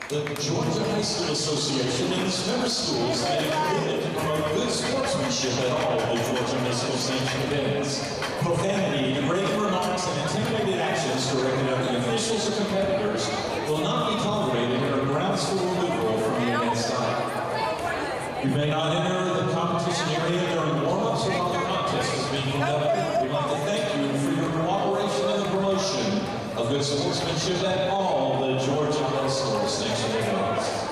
The Georgia High School Association and its member schools made a commitment to promote good sportsmanship at all of the Georgia High School sanctioned events. Profanity, degrading remarks, and intimidating actions directed at the officials or competitors will not be tolerated and are grounds for removal from the event site. You may not enter the competition area during warm-ups or while the contest is being conducted. We'd like to thank you for your cooperation in the promotion of good sportsmanship at all the Georgia High School sanctioned events.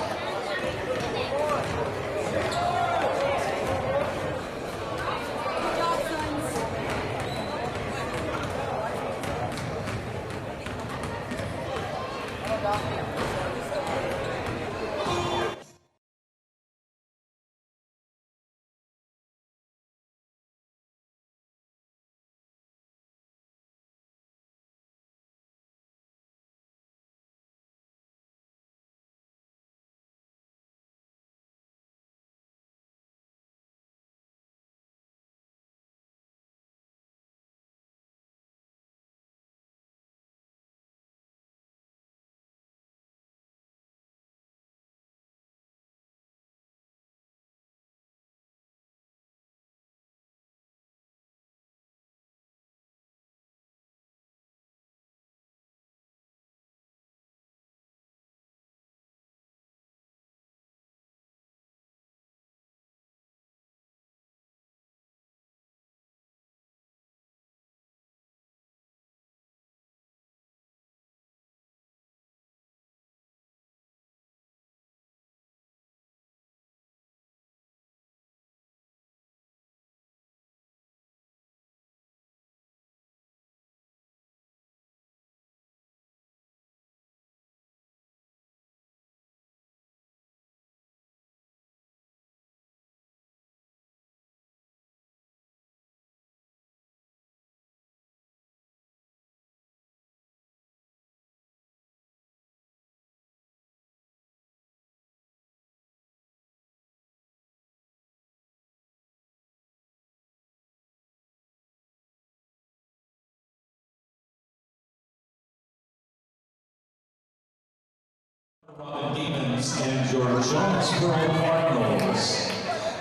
Robin Demons and your Jonesboro Cardinals.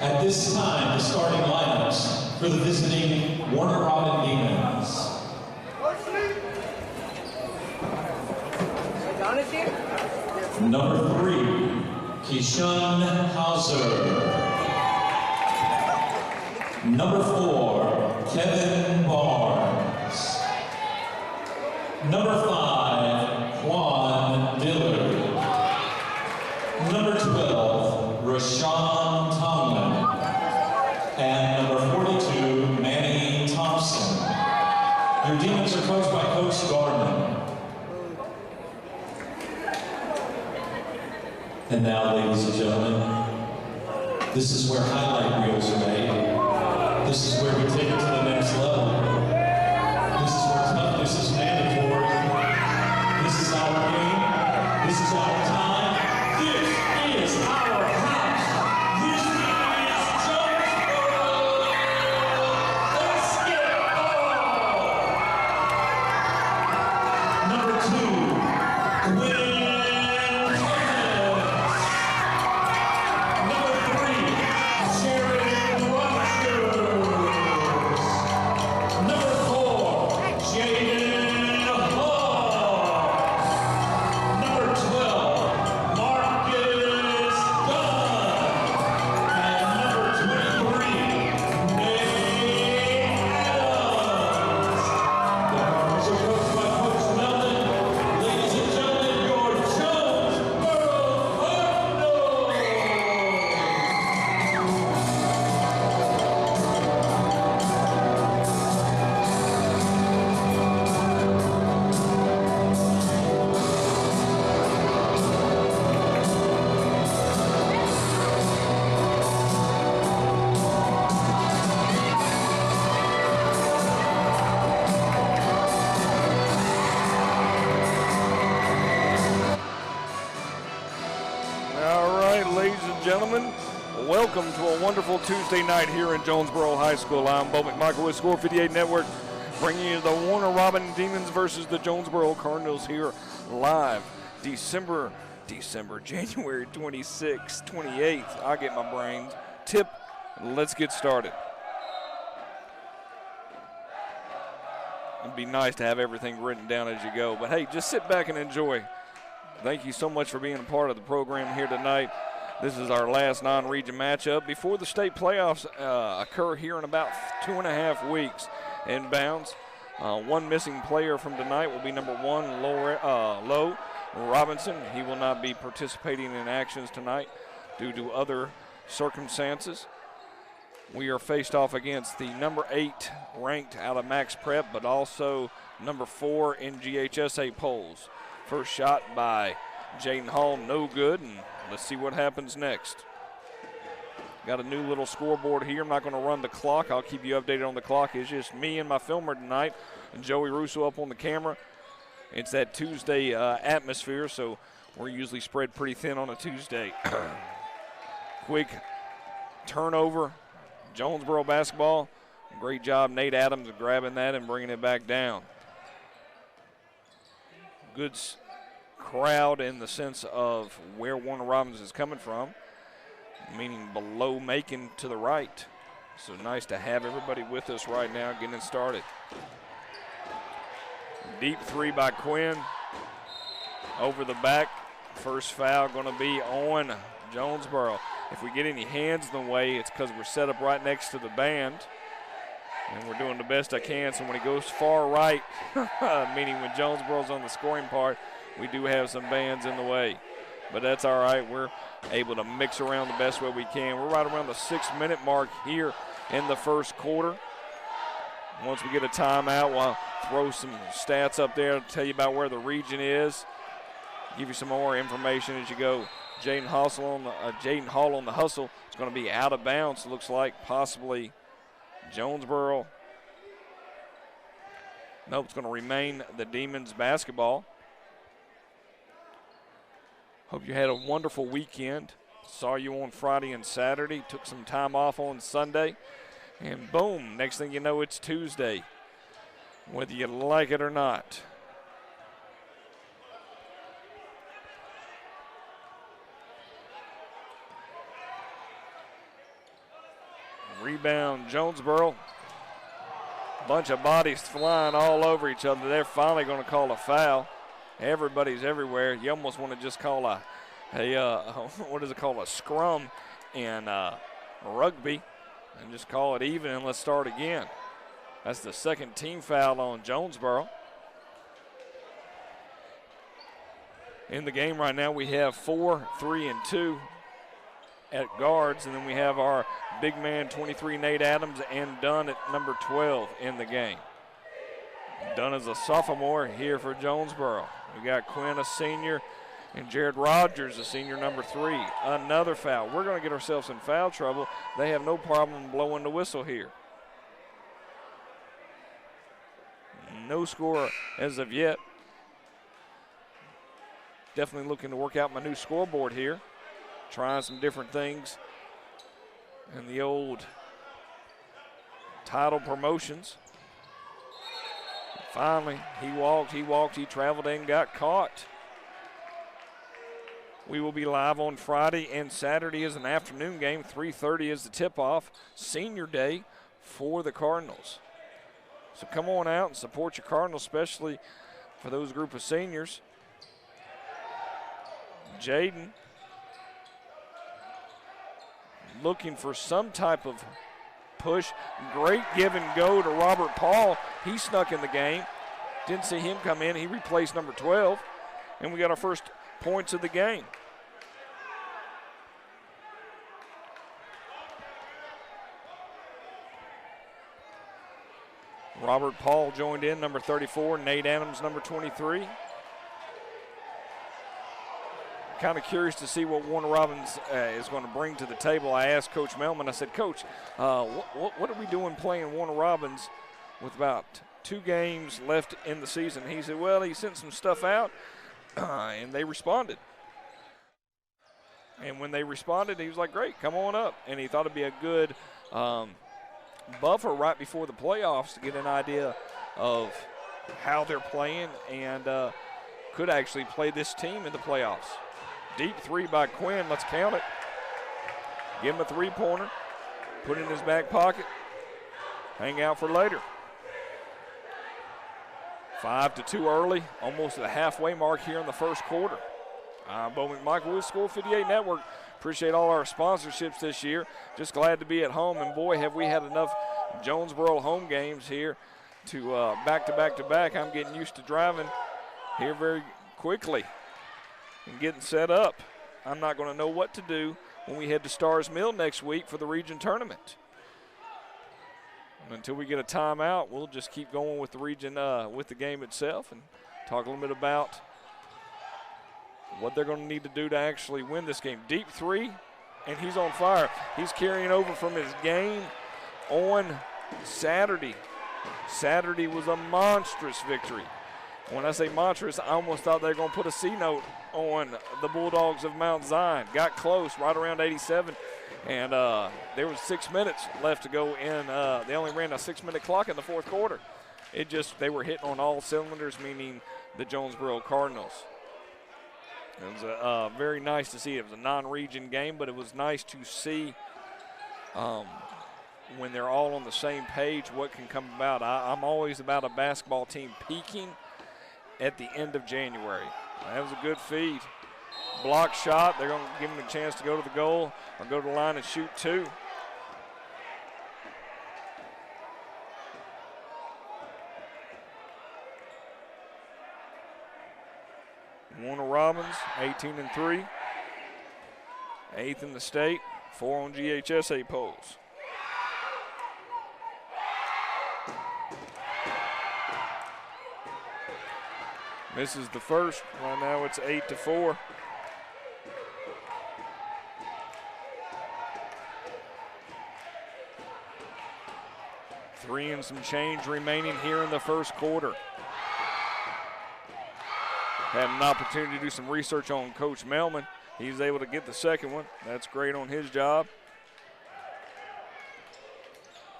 At this time, the starting lineups for the visiting Warner Robin Demons. Number 3, Keishun Hauser. Number 4, Kevin Barnes. Number 5, Juan Dillard. Number 12, Rashawn Tomlin. And number 42, Manny Thompson. Your Demons are coached by Coach Garman. And now, ladies and gentlemen, this is where highlight reels are made. This is where we take it to the next level. This is where toughness is mandatory. This is our game. This is our time. This is our house. This is Jonesboro basketball. Number 2, Gwen. Gentlemen, welcome to a wonderful Tuesday night here in Jonesboro High School. I'm Bo McMichael with Score 58 Network, bringing you the Warner Robin Demons versus the Jonesboro Cardinals here live December December, January 26th, 28th. I'll get my brains. Tip, let's get started. It'd be nice to have everything written down as you go, but hey, just sit back and enjoy. Thank you so much for being a part of the program here tonight. This is our last non-region matchup before the state playoffs occur here in about 2.5 weeks. Inbounds. One missing player from tonight will be number 1, Lowe Robinson. He will not be participating in actions tonight due to other circumstances. We are faced off against the number 8 ranked out of Max Prep, but also number 4 in GHSA polls. First shot by Jaden Hall, no good, and let's see what happens next. Got a new little scoreboard here. I'm not going to run the clock. I'll keep you updated on the clock. It's just me and my filmer tonight, and Joey Russo up on the camera. It's that Tuesday atmosphere, so we're usually spread pretty thin on a Tuesday. Quick turnover. Jonesboro basketball. Great job, Nate Adams, grabbing that and bringing it back down. Good crowd in the sense of where Warner Robins is coming from, meaning below Macon to the right. So nice to have everybody with us right now getting started. Deep three by Quinn. Over the back. First foul going to be on Jonesboro. If we get any hands in the way, it's because we're set up right next to the band. And we're doing the best I can. So when he goes far right, meaning when Jonesboro's on the scoring part, we do have some bands in the way. But that's all right. We're able to mix around the best way we can. We're right around the 6-minute mark here in the first quarter. Once we get a timeout, we'll throw some stats up there to tell you about where the region is. Give you some more information as you go. Jaden Hall on the hustle. It's going to be out of bounds, looks like, possibly Jonesboro. Nope, it's going to remain the Demons basketball. Hope you had a wonderful weekend. Saw you on Friday and Saturday. Took some time off on Sunday. And boom, next thing you know, it's Tuesday, whether you like it or not. Rebound, Jonesboro. Bunch of bodies flying all over each other. They're finally going to call a foul. Everybody's everywhere. You almost want to just call a what is it called, a scrum in rugby, and just call it even and let's start again. That's the second team foul on Jonesboro. In the game right now, we have 4, 3, and 2 at guards, and then we have our big man 23 Nate Adams and Dunn at number 12 in the game. Dunn is a sophomore here for Jonesboro. We got Quinn, a senior, and Jared Rogers, a senior, number 3. Another foul. We're going to get ourselves in foul trouble. They have no problem blowing the whistle here. No score as of yet. Definitely looking to work out my new scoreboard here. Trying some different things in the old title promotions. Finally, he walked, he traveled and got caught. We will be live on Friday and Saturday is an afternoon game. 3:30 is the tip-off. Senior day for the Cardinals. So come on out and support your Cardinals, especially for those group of seniors. Jaden looking for some type of push. Great give and go to Robert Paul. He snuck in the game. Didn't see him come in. He replaced number 12. And we got our first points of the game. Robert Paul joined in, number 34. Nate Adams, number 23. Kind of curious to see what Warner Robins is going to bring to the table. I asked Coach Melman, I said, Coach, what are we doing playing Warner Robins with about 2 games left in the season? He said, well, he sent some stuff out, and they responded. And when they responded, he was like, great, come on up. And he thought it'd be a good buffer right before the playoffs to get an idea of how they're playing and could actually play this team in the playoffs. Deep three by Quinn. Let's count it. Give him a three-pointer. Put it in his back pocket. Hang out for later. 5-2 early, almost at the halfway mark here in the first quarter. Bo McMichael with Score 58 Network. Appreciate all our sponsorships this year. Just glad to be at home, and boy, have we had enough Jonesboro home games here to back-to-back-to-back. I'm getting used to driving here very quickly and getting set up. I'm not going to know what to do when we head to Stars Mill next week for the region tournament. And until we get a timeout, we'll just keep going with the region, with the game itself, and talk a little bit about what they're going to need to do to actually win this game. Deep three, and he's on fire. He's carrying over from his game on Saturday. Saturday was a monstrous victory. When I say monstrous, I almost thought they were going to put a C note on the Bulldogs of Mount Zion. Got close, right around 87, and there was 6 minutes left to go in. They only ran a 6-minute clock in the fourth quarter. They were hitting on all cylinders, meaning the Jonesboro Cardinals. It was very nice to see. It was a non-region game, but it was nice to see when they're all on the same page what can come about. I'm always about a basketball team peaking at the end of January. That was a good feed. Block shot. They're going to give him a chance to go to the goal or go to the line and shoot two. Warner Robbins, 18-3. 8th in the state, 4 on GHSA polls. Misses the first. Right now it's 8-4. Three and some change remaining here in the first quarter. Had an opportunity to do some research on Coach Melman. He's able to get the second one. That's great on his job.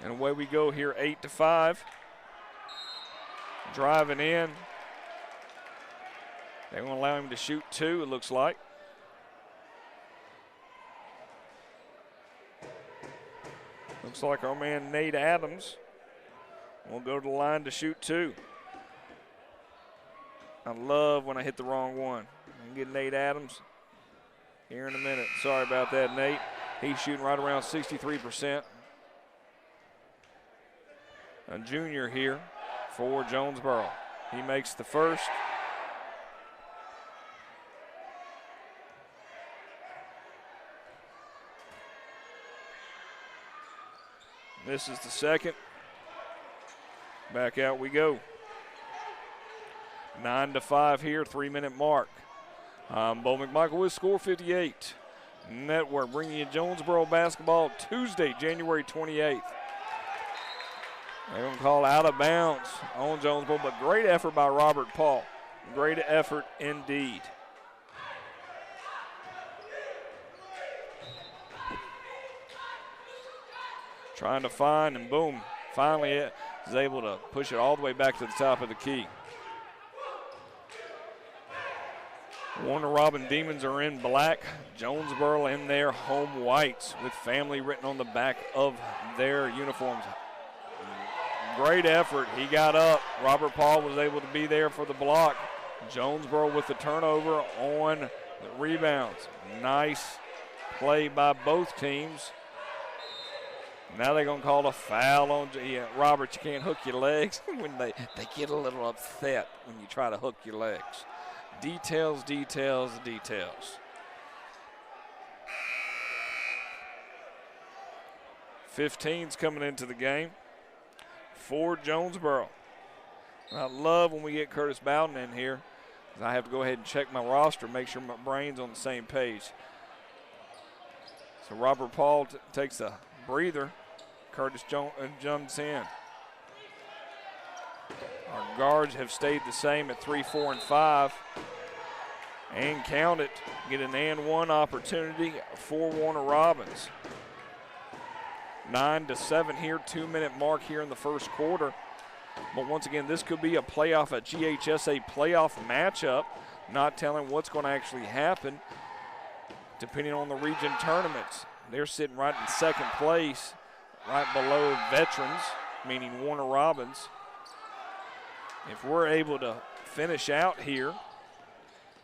And away we go here, 8-5. Driving in. They won't allow him to shoot two, it looks like. Looks like our man Nate Adams will go to the line to shoot two. I love when I hit the wrong one. I'm get Nate Adams here in a minute. Sorry about that, Nate. He's shooting right around 63%. A junior here for Jonesboro. He makes the first. This is the second. Back out we go. 9-5 here, 3-minute mark. Bo McMichael with Score 58 Network, bringing you Jonesboro basketball Tuesday, January 28th. They're going to call out of bounds on Jonesboro, but great effort by Robert Paul. Great effort indeed. Trying to find, and boom, finally is able to push it all the way back to the top of the key. Warner Robin Demons are in black, Jonesboro in their home whites with family written on the back of their uniforms. Great effort. He got up. Robert Paul was able to be there for the block. Jonesboro with the turnover on the rebounds. Nice play by both teams. Now they're going to call a foul on Robert. You can't hook your legs. When they get a little upset when you try to hook your legs. Details, details, details. 15's coming into the game for Jonesboro. I love when we get Curtis Bowden in here. I have to go ahead and check my roster, make sure my brain's on the same page. So Robert Paul takes a breather. Curtis jumps in. Our guards have stayed the same at 3, 4, and 5. And count it. Get an and one opportunity for Warner Robbins. 9-7 here, 2-minute mark here in the first quarter. But once again, this could be a GHSA playoff matchup. Not telling what's going to actually happen. depending on the region tournaments, they're sitting right in second place, right below veterans, meaning Warner Robins. If we're able to finish out here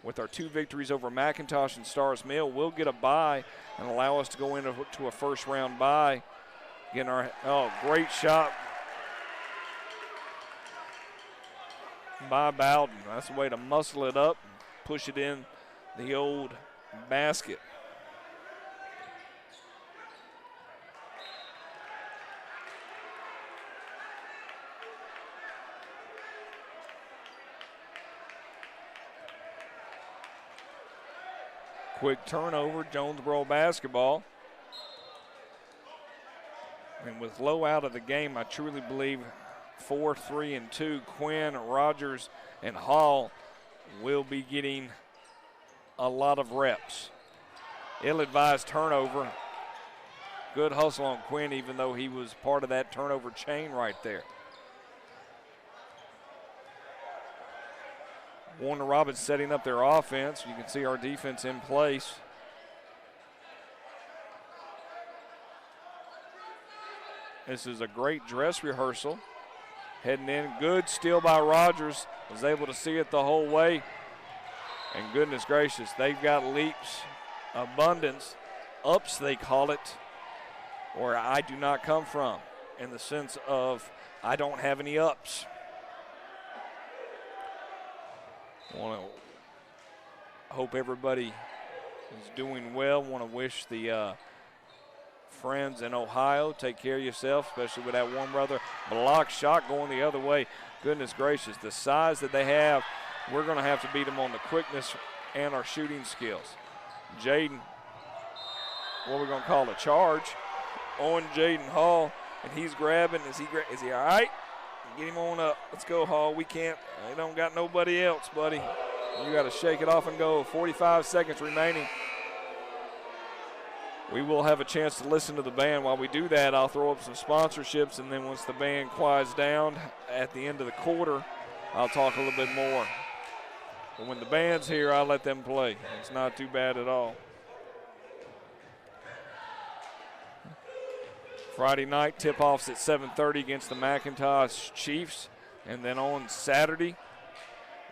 with our 2 victories over McIntosh and Stars Mill, we'll get a bye and allow us to go into a first round bye. Getting our, great shot by Bowden. That's a way to muscle it up and push it in the old basket. Quick turnover, Jonesboro basketball. And with Lowe out of the game, I truly believe 4, 3, and 2, Quinn, Rogers, and Hall will be getting a lot of reps. Ill-advised turnover. Good hustle on Quinn, even though he was part of that turnover chain right there. Warner Robins setting up their offense. You can see our defense in place. This is a great dress rehearsal. Heading in, good steal by Rogers. Was able to see it the whole way. And goodness gracious, they've got leaps, abundance, ups they call it, where I do not come from, in the sense of I don't have any ups. Hope everybody is doing well. Want to wish the friends in Ohio, take care of yourself, especially with that warm weather. Block shot going the other way. Goodness gracious, the size that they have, we're going to have to beat them on the quickness and our shooting skills. Jaden, what we're going to call a charge on Jaden Hall, and he's grabbing. Is he all right? Get him on up. Let's go, Hall. We can't. They don't got nobody else, buddy. You got to shake it off and go. 45 seconds remaining. We will have a chance to listen to the band. While we do that, I'll throw up some sponsorships, and then once the band quiets down at the end of the quarter, I'll talk a little bit more. But when the band's here, I'll let them play. It's not too bad at all. Friday night, tip-offs at 7:30 against the McIntosh Chiefs. And then on Saturday,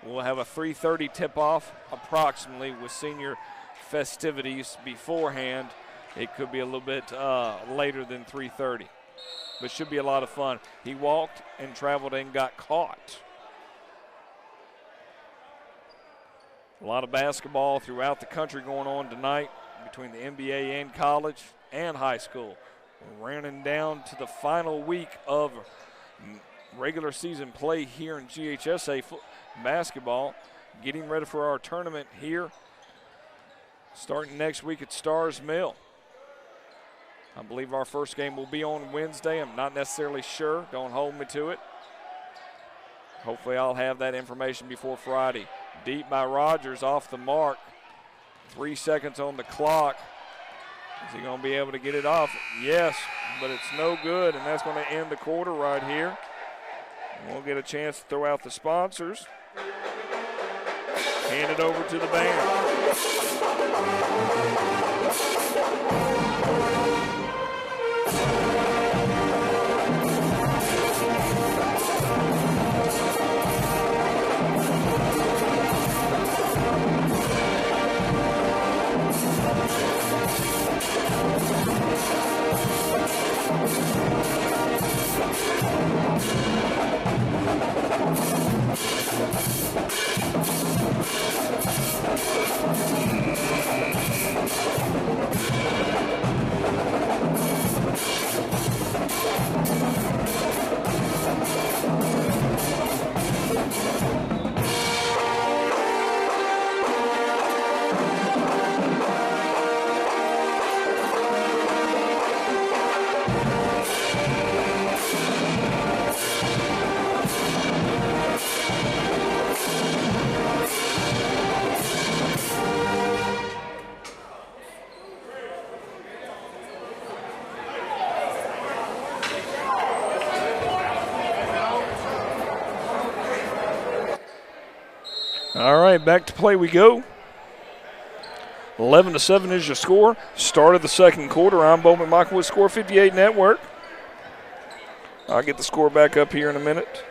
we'll have a 3:30 tip-off approximately with senior festivities beforehand. It could be a little bit later than 3:30, but should be a lot of fun. He walked and traveled and got caught. A lot of basketball throughout the country going on tonight between the NBA and college and high school. We're running down to the final week of regular season play here in GHSA basketball, getting ready for our tournament here starting next week at Stars Mill. I believe our first game will be on Wednesday. I'm not necessarily sure. Don't hold me to it. Hopefully I'll have that information before Friday. Deep by Rogers, off the mark. 3 seconds on the clock. Is he going to be able to get it off? Yes, but it's no good, and that's going to end the quarter right here. And we'll get a chance to throw out the sponsors. Hand it over to the band. All right, back to play we go. 11-7 is your score. Start of the second quarter. I'm Bo McMichael with Score 58 Network. I'll get the score back up here in a minute.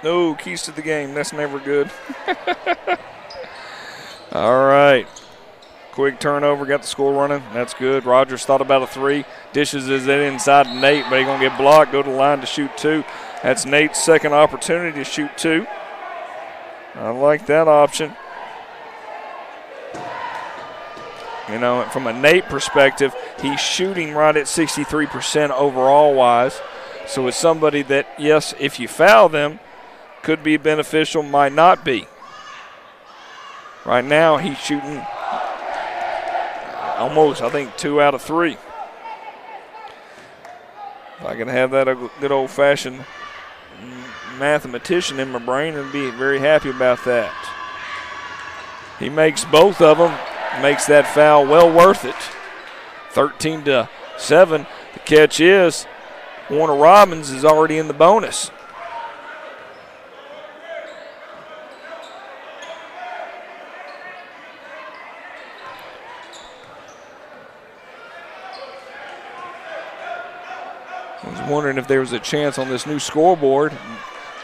No, keys to the game. That's never good. All right. Quick turnover. Got the score running. That's good. Rogers thought about a three. Dishes it inside to Nate, but he's going to get blocked. Go to the line to shoot two. That's Nate's second opportunity to shoot two. I like that option. You know, from a Nate perspective, he's shooting right at 63% overall-wise. So it's somebody that, yes, if you foul them, could be beneficial, might not be. Right now, he's shooting almost, I think, 2 out of 3. If I could have that a good old-fashioned mathematician in my brain, I'd be very happy about that. He makes both of them, makes that foul well worth it. 13-7. The catch is Warner Robins is already in the bonus. I was wondering if there was a chance on this new scoreboard.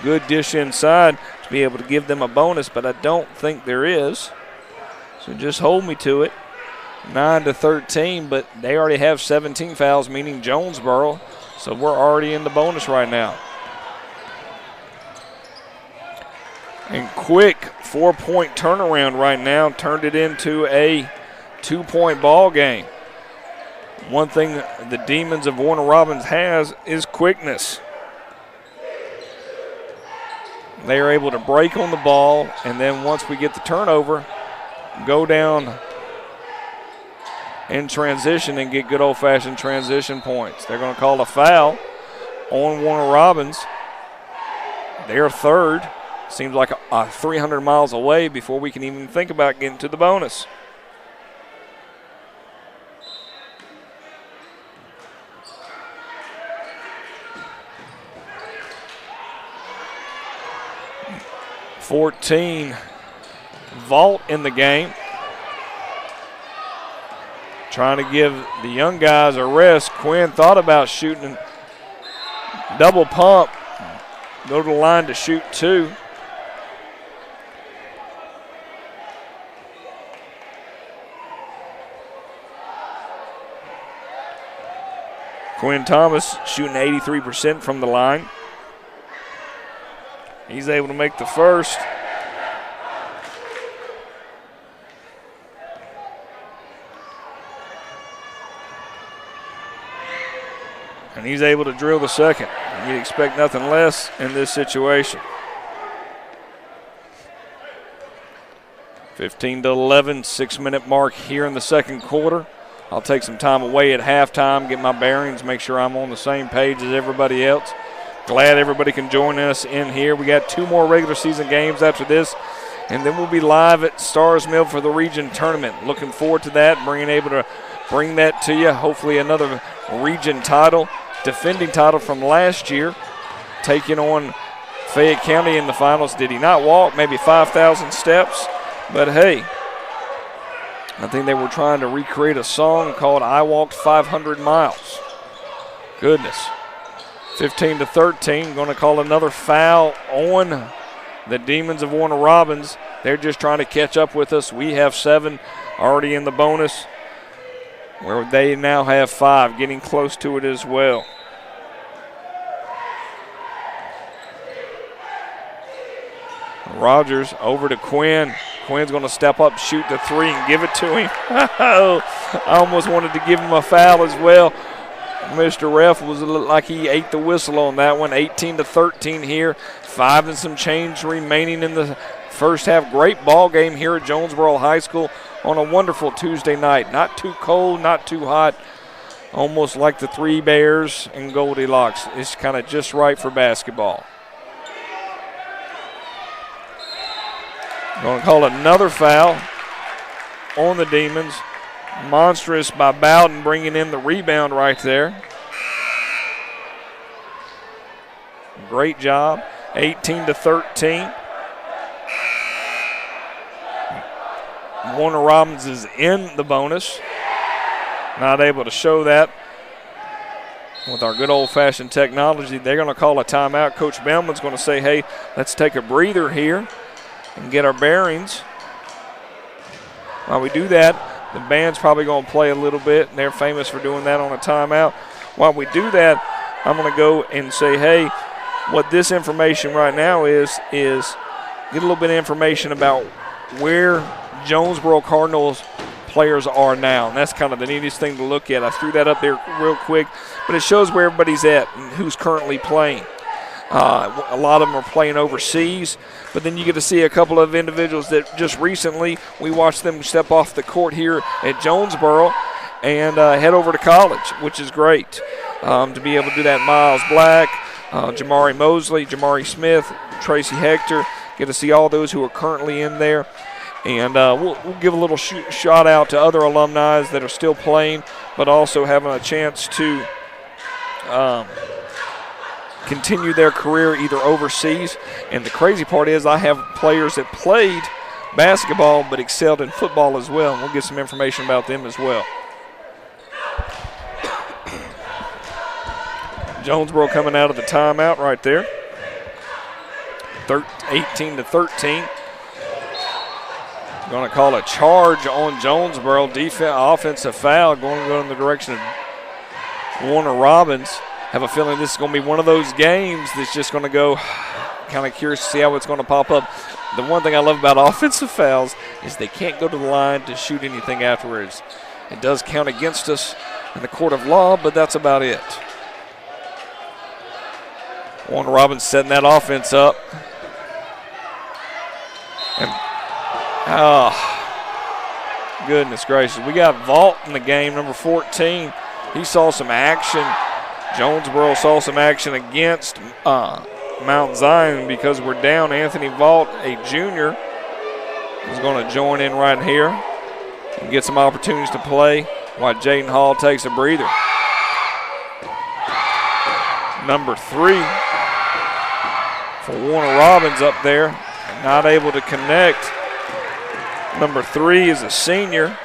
Good dish inside to be able to give them a bonus, but I don't think there is. So just hold me to it. 9-13, but they already have 17 fouls, meaning Jonesboro. So we're already in the bonus right now. And quick 4-point turnaround right now turned it into a 2-point ball game. One thing the Demons of Warner Robins has is quickness. They are able to break on the ball, and then once we get the turnover, go down in transition and get good old-fashioned transition points. They're going to call a foul on Warner Robins. They're third. Seems like 300 miles away before we can even think about getting to the bonus. Vault in the game. Trying to give the young guys a rest. Quinn thought about shooting double pump. Go to the line to shoot two. Quinn Thomas shooting 83% from the line. He's able to make the first. And he's able to drill the second. You'd expect nothing less in this situation. 15-11, 6-minute mark here in the second quarter. I'll take some time away at halftime, get my bearings, make sure I'm on the same page as everybody else. Glad everybody can join us in here. We got 2 more regular season games after this, and then we'll be live at Stars Mill for the region tournament. Looking forward to that, able to bring that to you. Hopefully another region title, defending title from last year, taking on Fayette County in the finals. Did he not walk? Maybe 5,000 steps, but hey, I think they were trying to recreate a song called I Walked 500 Miles. Goodness. 15-13, going to call another foul on the Demons of Warner Robins. They're just trying to catch up with us. We have 7 already in the bonus, where they now have 5, getting close to it as well. Rogers over to Quinn. Quinn's going to step up, shoot the 3, and give it to him. I almost wanted to give him a foul as well. Mr. Ref was like he ate the whistle on that one. 18-13 here. 5 and some change remaining in the first half. Great ball game here at Jonesboro High School on a wonderful Tuesday night. Not too cold, not too hot. Almost like the Three Bears and Goldilocks. It's kind of just right for basketball. Going to call another foul on the Demons. Monstrous by Bowden, bringing in the rebound right there. Great job. 18-13. Warner Robins is in the bonus. Not able to show that with our good old-fashioned technology. They're going to call a timeout. Coach Bellman's going to say, hey, let's take a breather here and get our bearings. While we do that, the band's probably going to play a little bit, and they're famous for doing that on a timeout. While we do that, I'm going to go and say, hey, what this information right now is get a little bit of information about where Jonesboro Cardinals players are now, and that's kind of the neatest thing to look at. I threw that up there real quick, but it shows where everybody's at and who's currently playing. A lot of them are playing overseas, but then you get to see a couple of individuals that just recently we watched them step off the court here at Jonesboro and head over to college, which is great. To be able to do that, Miles Black, Jamari Mosley, Jamari Smith, Tracy Hector, get to see all those who are currently in there. And we'll give a little shout out to other alumni that are still playing, but also having a chance to continue their career either overseas. And the crazy part is I have players that played basketball but excelled in football as well, and we'll get some information about them as well. Jonesboro coming out of the timeout right there. 18-13. Going to call a charge on Jonesboro. Offensive foul going to go in the direction of Warner Robins. Have a feeling this is going to be one of those games that's just going to go kind of curious to see how it's going to pop up. The one thing I love about offensive fouls is they can't go to the line to shoot anything afterwards. It does count against us in the court of law, but that's about it. Warner Robins setting that offense up. And goodness gracious. We got Vault in the game, number 14. He saw some action. Jonesboro saw some action against Mount Zion because we're down. Anthony Vault, a junior, is going to join in right here and get some opportunities to play while Jaden Hall takes a breather. Number 3 for Warner Robins up there, not able to connect. Number 3 is a senior,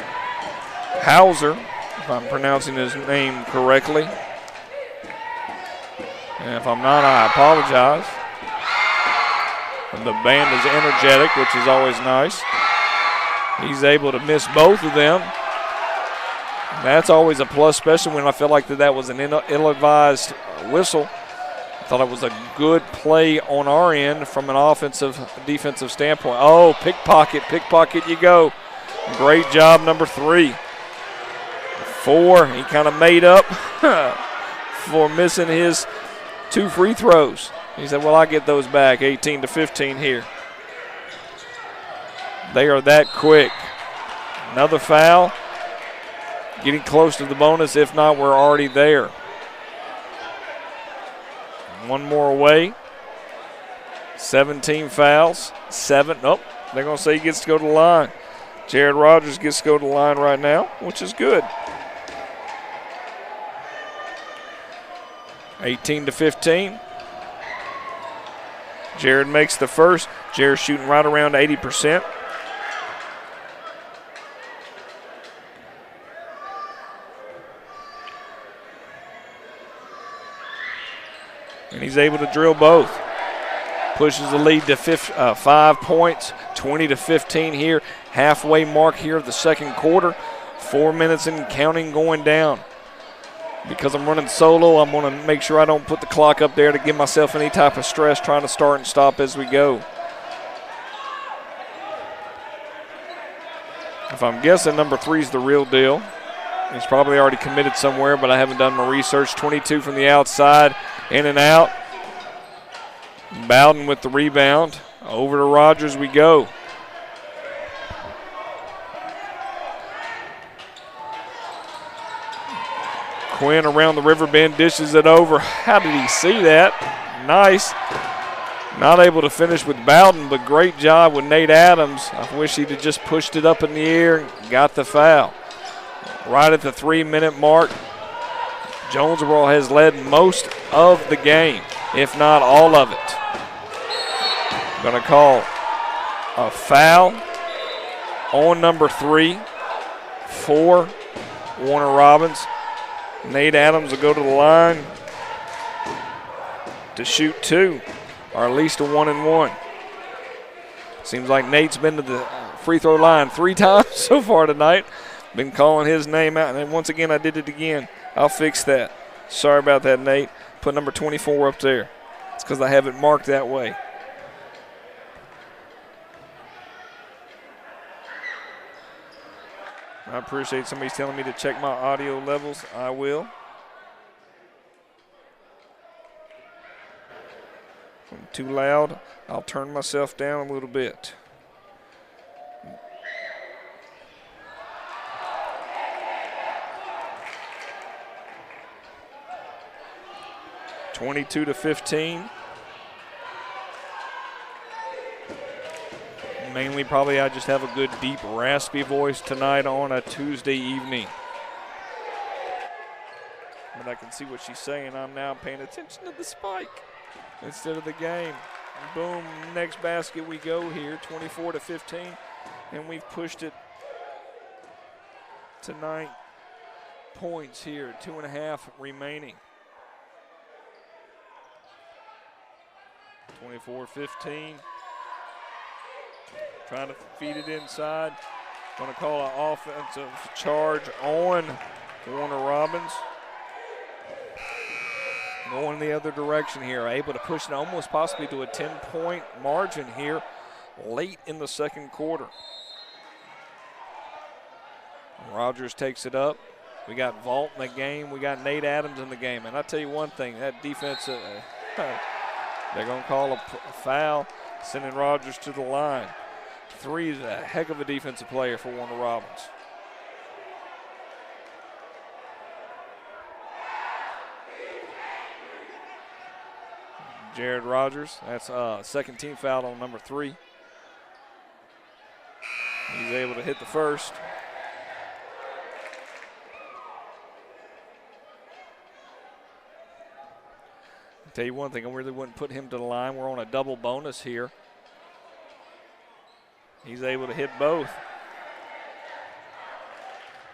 Hauser, if I'm pronouncing his name correctly. And if I'm not, I apologize. And the band is energetic, which is always nice. He's able to miss both of them. That's always a plus, especially when I feel like that was an ill-advised whistle. I thought it was a good play on our end from an offensive, defensive standpoint. Oh, pickpocket you go. Great job, number 3. 4, he kind of made up for missing his 2 free throws. He said, well, I get those back, 18-15 here. They are that quick. Another foul. Getting close to the bonus. If not, we're already there. One more away. 17 fouls. 7. Nope. They're going to say he gets to go to the line. Jared Rogers gets to go to the line right now, which is good. 18-15. Jared makes the first. Jared shooting right around 80%. And he's able to drill both. Pushes the lead to 5 points, 20-15 here. Halfway mark here of the second quarter. 4 minutes and counting going down. Because I'm running solo, I'm going to make sure I don't put the clock up there to give myself any type of stress trying to start and stop as we go. If I'm guessing, number 3 is the real deal. He's probably already committed somewhere, but I haven't done my research. 22 from the outside, in and out. Bowden with the rebound. Over to Rogers we go. Quinn around the river bend, dishes it over. How did he see that? Nice. Not able to finish with Bowden, but great job with Nate Adams. I wish he'd have just pushed it up in the air and got the foul. Right at the 3-minute mark, Jonesboro has led most of the game, if not all of it. Going to call a foul on number 3 for Warner Robins. Nate Adams will go to the line to shoot 2, or at least a 1-and-1. Seems like Nate's been to the free throw line 3 times so far tonight. Been calling his name out, and then once again I did it again. I'll fix that. Sorry about that, Nate. Put number 24 up there. It's because I have it marked that way. I appreciate somebody's telling me to check my audio levels. I will. If I'm too loud, I'll turn myself down a little bit. (22-15). Mainly probably I just have a good deep raspy voice tonight on a Tuesday evening. But I can see what she's saying. I'm now paying attention to the spike instead of the game. And boom, next basket we go here, 24-15. And we've pushed it to 9 points here, 2.5 remaining. 24-15. Trying to feed it inside. Going to call an offensive charge on Warner Robins. Going the other direction here. Able to push it almost possibly to a 10-point margin here late in the second quarter. Rogers takes it up. We got Vault in the game. We got Nate Adams in the game. And I'll tell you one thing, that defense, they're going to call a foul, sending Rogers to the line. 3 is a heck of a defensive player for Warner Robins. Jared Rogers, that's second team foul on number 3. He's able to hit the first. I'll tell you one thing, I really wouldn't put him to the line. We're on a double bonus here. He's able to hit both.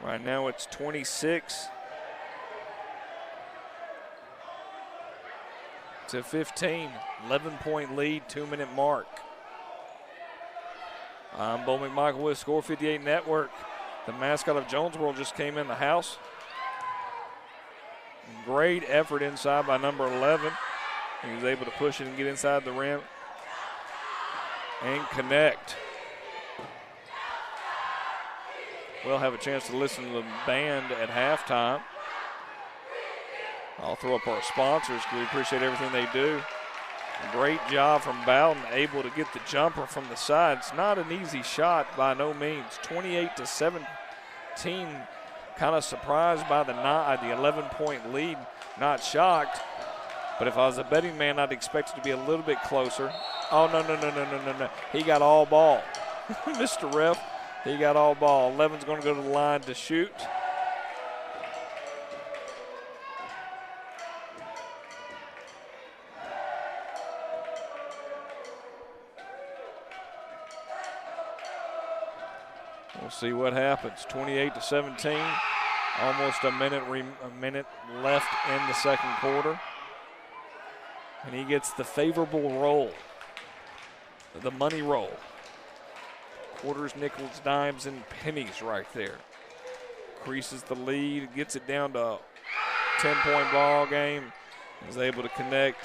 Right now it's 26-15. 11-point lead, 2-minute mark. I'm Bo McMichael with Score 58 Network. The mascot of Jonesboro just came in the house. Great effort inside by number 11. He was able to push it and get inside the rim and connect. We'll have a chance to listen to the band at halftime. I'll throw up our sponsors because we appreciate everything they do. Great job from Bowden, able to get the jumper from the side. It's not an easy shot by no means. 28-17, kind of surprised by the 11-point lead. Not shocked, but if I was a betting man, I'd expect it to be a little bit closer. Oh, no. He got all ball. Mr. Ref. He got all ball. 11's going to go to the line to shoot. We'll see what happens. 28-17. Almost a minute left in the second quarter. And he gets the favorable roll, the money roll. Quarters, nickels, dimes, and pennies right there. Increases the lead, gets it down to a 10-point ball game. Is able to connect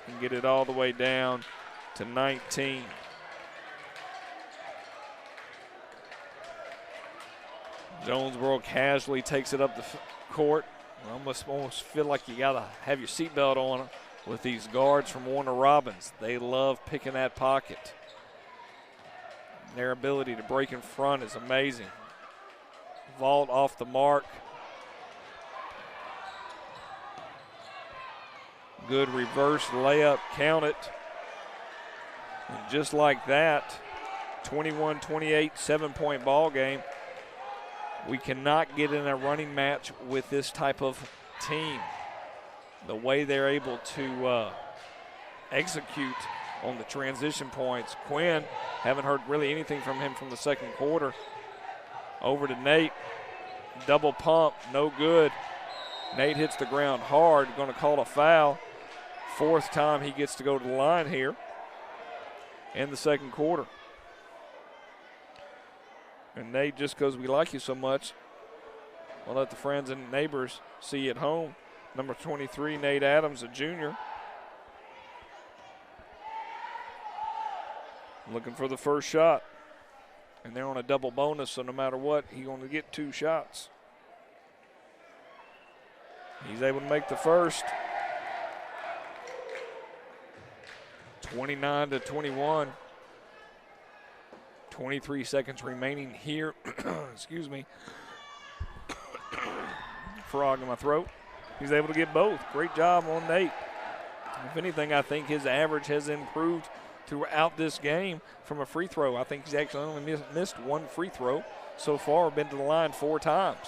and get it all the way down to 19. Jonesboro casually takes it up the court. I almost feel like you gotta have your seatbelt on with these guards from Warner Robins. They love picking that pocket. Their ability to break in front is amazing. Vault off the mark. Good reverse layup, count it. And just like that, 21-28, 7-point ball game. We cannot get in a running match with this type of team. The way they're able to execute on the transition points. Quinn, haven't heard really anything from him from the second quarter. Over to Nate. Double pump, no good. Nate hits the ground hard, going to call a foul. Fourth time he gets to go to the line here in the second quarter. And Nate, just because we like you so much, we'll let the friends and neighbors see you at home. Number 23, Nate Adams, a junior. Looking for the first shot. And they're on a double bonus, so no matter what, he's going to get 2 shots. He's able to make the first. 29-21. 23 seconds remaining here. Excuse me. Frog in my throat. He's able to get both. Great job on Nate. If anything, I think his average has improved throughout this game from a free throw. I think he's actually only missed 1 free throw so far, been to the line 4 times.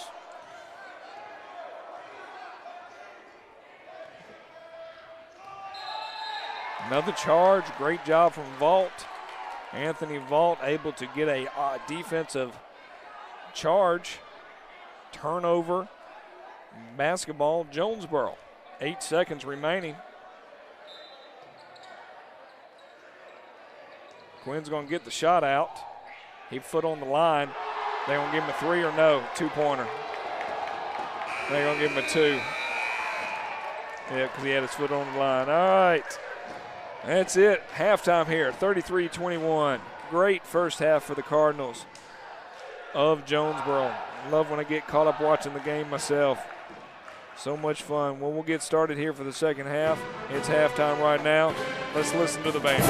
Another charge, great job from Vault. Anthony Vault able to get a defensive charge. Turnover, basketball, Jonesboro. 8 seconds remaining. Quinn's going to get the shot out. He foot on the line. They're going to give him a 3 or no? 2-pointer. They're going to give him a 2. Yeah, because he had his foot on the line. All right. That's it. Halftime here, 33-21. Great first half for the Cardinals of Jonesboro. Love when I get caught up watching the game myself. So much fun. Well, we'll get started here for the second half. It's halftime right now. Let's listen to the band.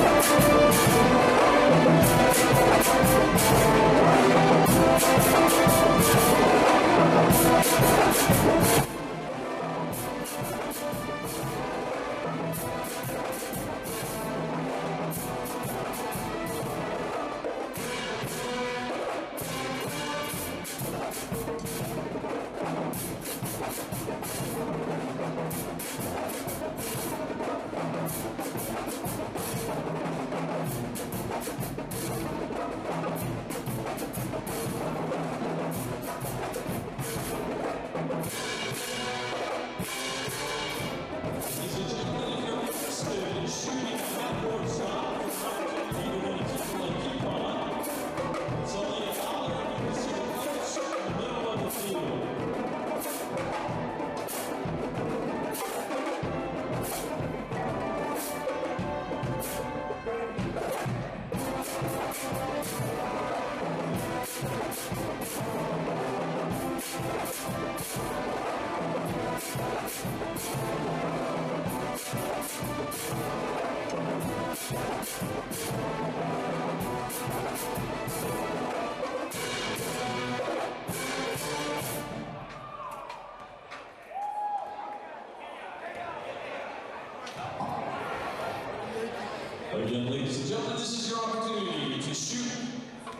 Again, ladies and gentlemen, this is your opportunity to shoot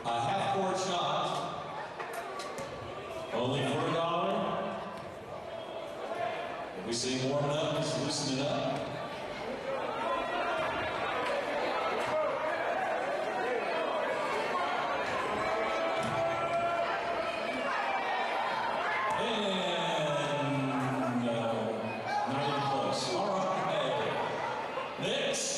a half-court shot. Only for $1. If we say warm up, just loosen it up. And not even close. All right. Next.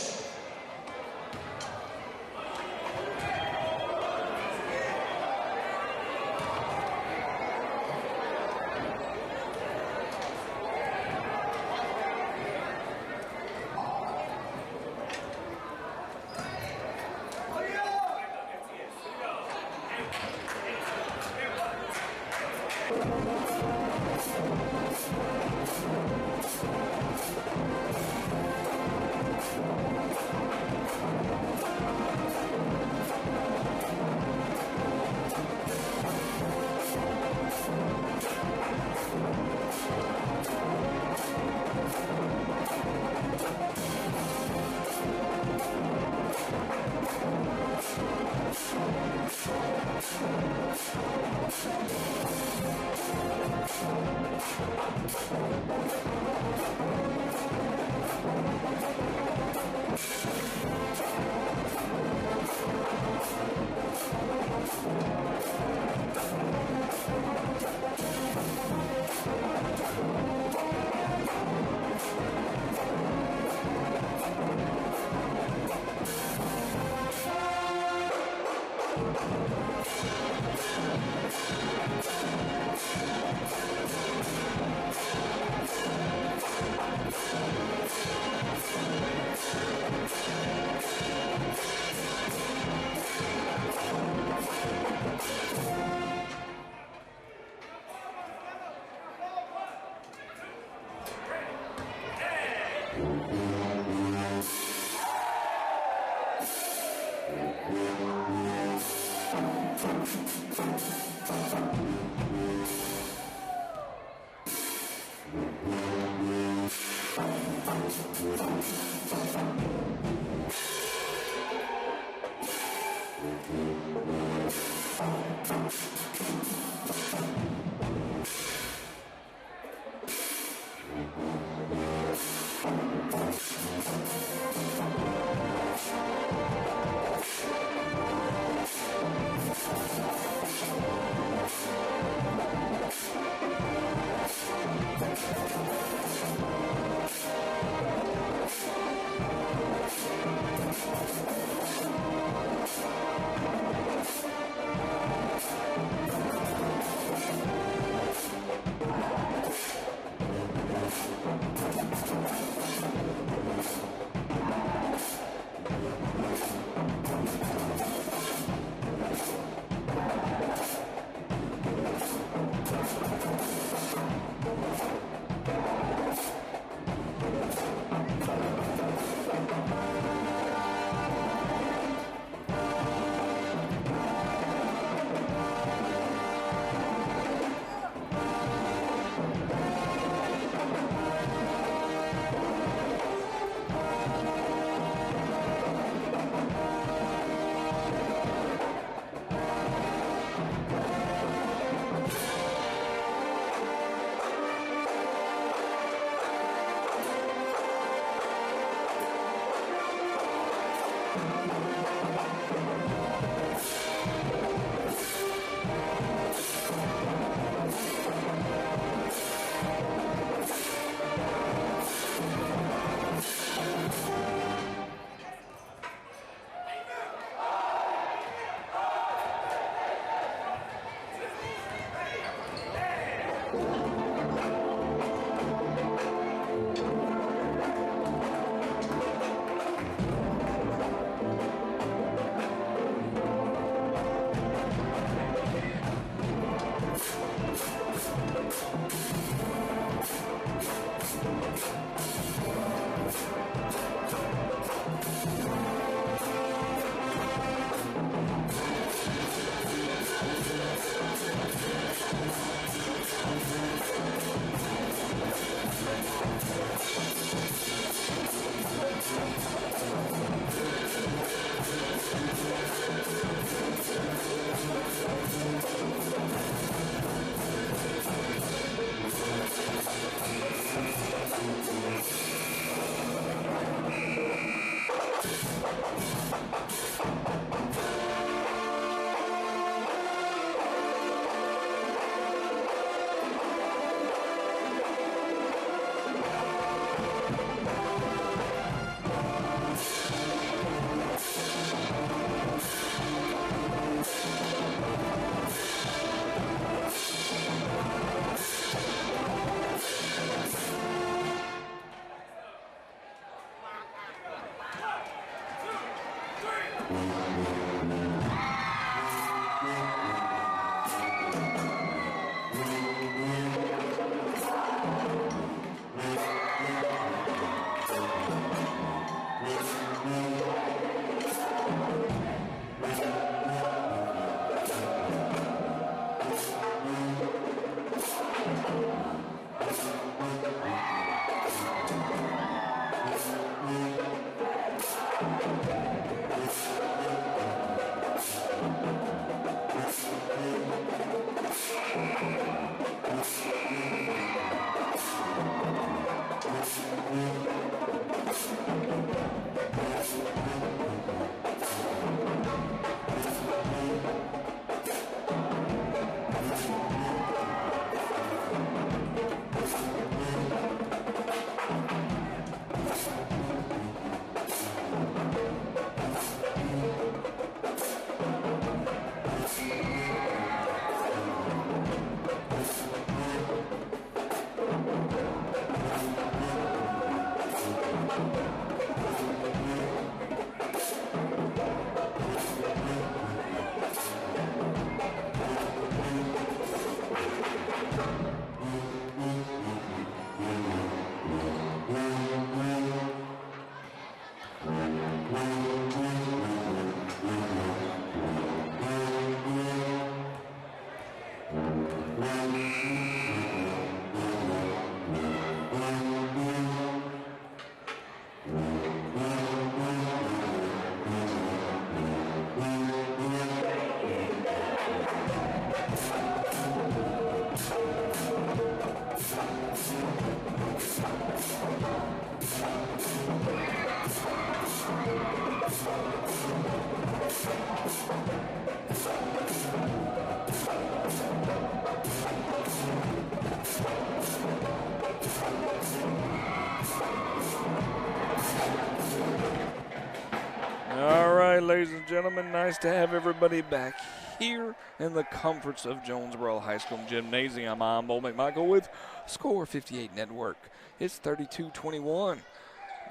ladies and gentlemen. Nice to have everybody back here in the comforts of Jonesboro High School Gymnasium. I'm Bo McMichael with Score 58 Network. It's 32-21.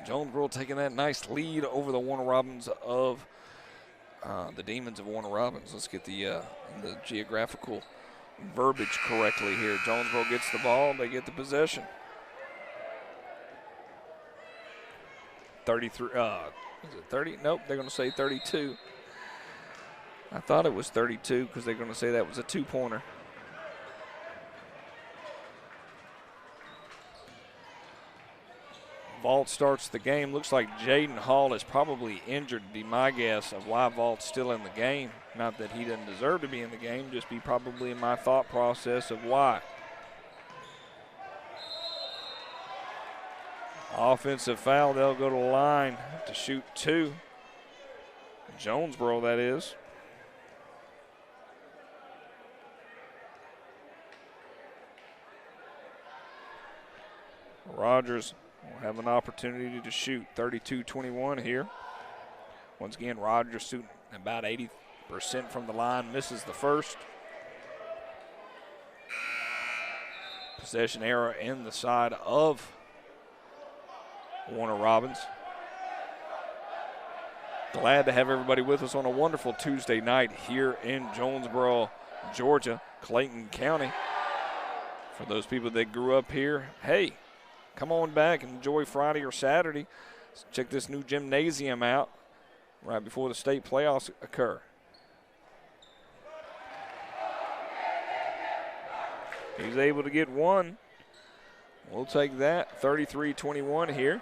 Jonesboro taking that nice lead over the Warner Robins of the Demons of Warner Robins. Let's get the geographical verbiage correctly here. Jonesboro gets the ball. They get the possession. 33. Is it 30? Nope, they're going to say 32. I thought it was 32 because they're going to say that was a two-pointer. Vault starts the game. Looks like Jaden Hall is probably injured, would be my guess of why Vault's still in the game. Not that he doesn't deserve to be in the game, just be probably in my thought process of why. Offensive foul, they'll go to the line to shoot two. Jonesboro, that is. Rogers will have an opportunity to shoot 32-21 here. Once again, Rogers shooting about 80% from the line, misses the first. Possession error in the side of Warner Robins. Glad to have everybody with us on a wonderful Tuesday night here in Jonesboro, Georgia, Clayton County. For those people that grew up here, hey, come on back and enjoy Friday or Saturday. Check this new gymnasium out right before the state playoffs occur. He's able to get one. We'll take that. 33-21 here.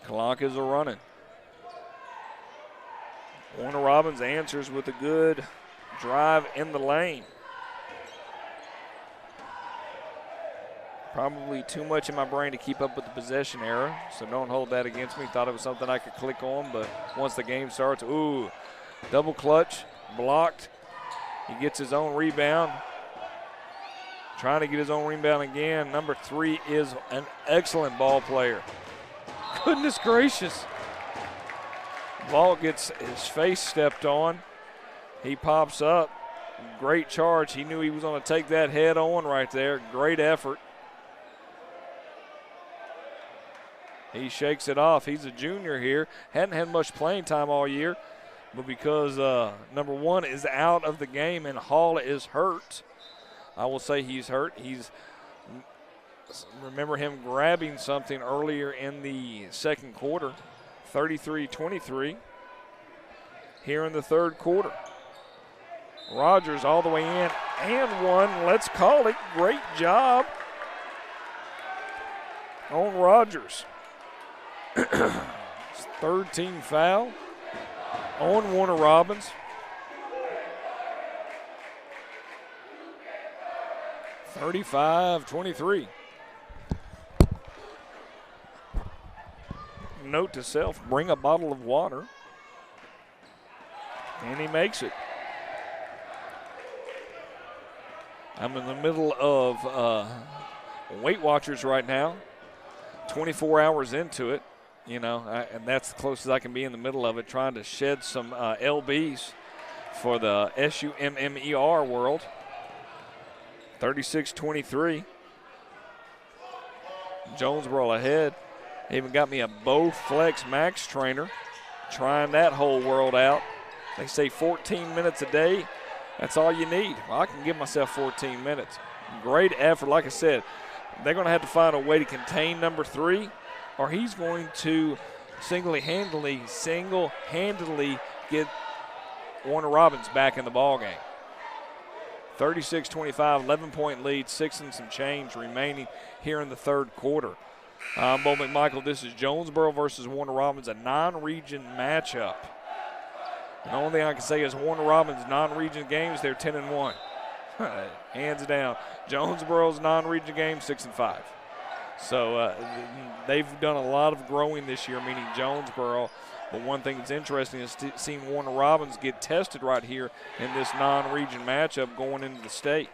Clock is a-running. Warner Robins answers with a good drive in the lane. Probably too much in my brain to keep up with the possession error, so don't hold that against me. Thought it was something I could click on, but once the game starts, ooh, double clutch, blocked. He gets his own rebound. Trying to get his own rebound again. Number 3 is an excellent ball player. Goodness gracious. Ball gets his face stepped on. He pops up. Great charge. He knew he was going to take that head on right there. Great effort. He shakes it off. He's a junior here. Hadn't had much playing time all year. But because number 1 is out of the game and Hall is hurt, I will say he's hurt. Remember him grabbing something earlier in the second quarter. 33-23 here in the third quarter. Rogers all the way in and one. Let's call it. Great job on Rogers. Third team foul on Warner Robins. 35-23. Note to self, bring a bottle of water. And he makes it. I'm in the middle of Weight Watchers right now. 24 hours into it, you know, and that's the closest I can be in the middle of it, trying to shed some LBs for the SUMMER world. 36-23. Jonesboro ahead. Even got me a Bowflex Max trainer, trying that whole world out. They say 14 minutes a day. That's all you need. Well, I can give myself 14 minutes. Great effort. Like I said, they're going to have to find a way to contain number 3, or he's going to single-handedly get Warner Robins back in the ballgame. 36-25, 11-point lead, 6 and some change remaining here in the third quarter. I'm Bo McMichael. This is Jonesboro versus Warner Robins, a non-region matchup. And the only thing I can say is Warner Robins non-region games, they're 10-1. Hands down. Jonesboro's non-region game, 6-5. So they've done a lot of growing this year, meaning Jonesboro. But one thing that's interesting is seeing Warner Robins get tested right here in this non-region matchup going into the state.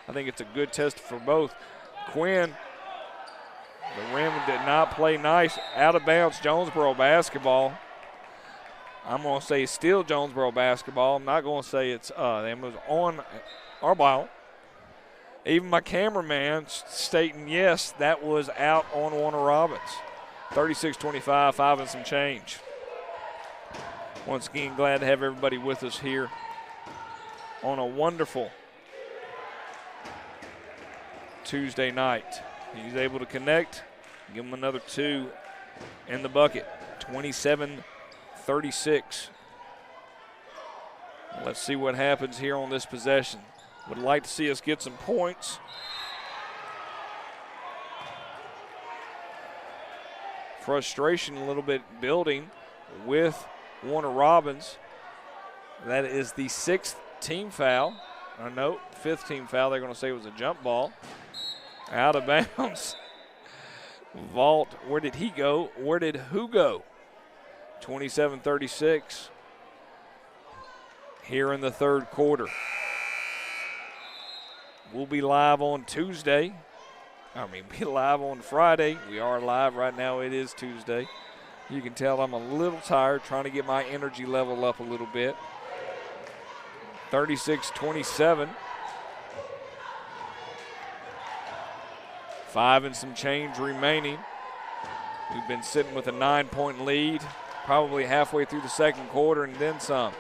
I think it's a good test for both. Quinn The rim did not play nice. Out of bounds, Jonesboro basketball. I'm going to say it's still Jonesboro basketball. I'm not going to say it's them. It was on our ball. Even my cameraman stating, yes, that was out on Warner Robins. 36-25, 5 and some change. Once again, glad to have everybody with us here on a wonderful Tuesday night. He's able to connect, give him another 2 in the bucket. 27-36. Let's see what happens here on this possession. Would like to see us get some points. Frustration a little bit building with Warner Robins. That is the 6th team foul. No, 5th team foul. They're going to say it was a jump ball. Out of bounds. Vault, where did he go? Where did who go? 27-36 here in the third quarter. We'll be live on Tuesday. Be live on Friday. We are live right now. It is Tuesday. You can tell I'm a little tired, trying to get my energy level up a little bit. 36-27. 5 and some change remaining. We've been sitting with a 9-point lead, probably halfway through the second quarter and then some.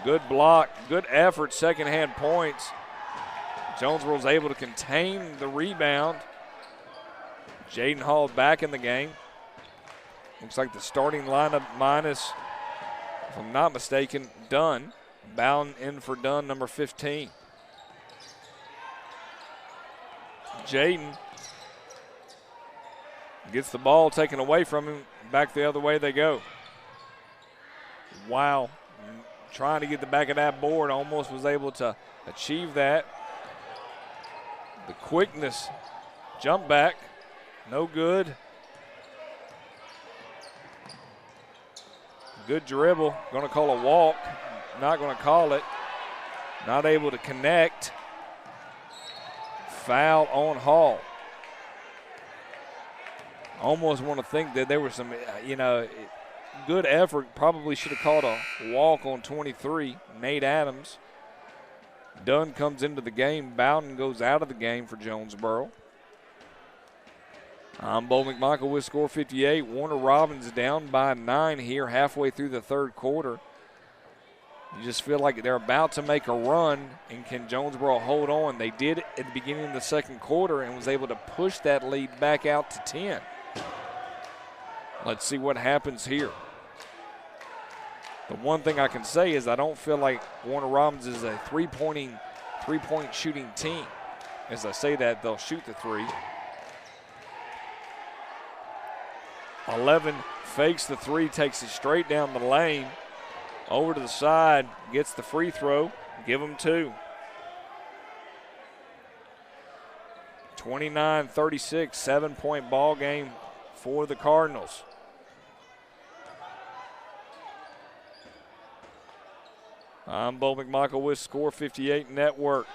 Good block, good effort, second-hand points. Jonesboro's able to contain the rebound. Jaden Hall back in the game. Looks like the starting lineup minus, if I'm not mistaken, Dunn. Bound in for Dunn, number 15. Jaden gets the ball taken away from him. Back the other way they go. Wow. Trying to get the back of that board. Almost was able to achieve that. The quickness. Jump back. No good. Good dribble. Going to call a walk. Not going to call it. Not able to connect. Foul on Hall. Almost want to think that there was some, good effort. Probably should have called a walk on 23, Nate Adams. Dunn comes into the game. Bowden goes out of the game for Jonesboro. I'm Bo McMichael with score 58. Warner Robins down by 9 here halfway through the third quarter. You just feel like they're about to make a run, and can Jonesboro hold on? They did at the beginning of the second quarter and was able to push that lead back out to 10. Let's see what happens here. The one thing I can say is I don't feel like Warner Robins is a three-point shooting team. As I say that, they'll shoot the three. 11 fakes the three, takes it straight down the lane. Over to the side, gets the free throw, give them 2. 29-36, 7-point ball game for the Cardinals. I'm Bo McMichael with Score 58 Network.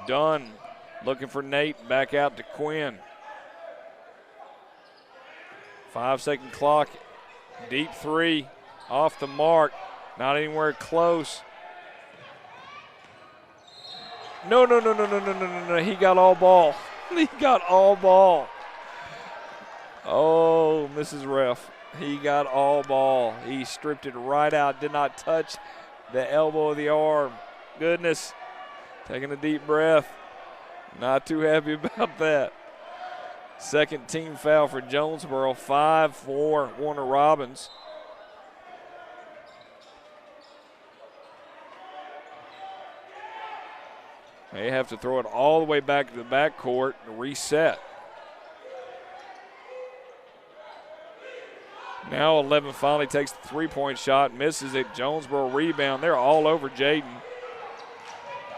Dunn looking for Nate, back out to Quinn. 5-second clock, deep three, off the mark, not anywhere close. No, he got all ball. He got all ball. Oh, Mrs. Ref, he got all ball. He stripped it right out, did not touch the elbow of the arm. Goodness, taking a deep breath. Not too happy about that. Second team foul for Jonesboro, 5 for Warner Robins. They have to throw it all the way back to the backcourt to reset. Now 11 finally takes the three-point shot, misses it. Jonesboro rebound. They're all over Jaden.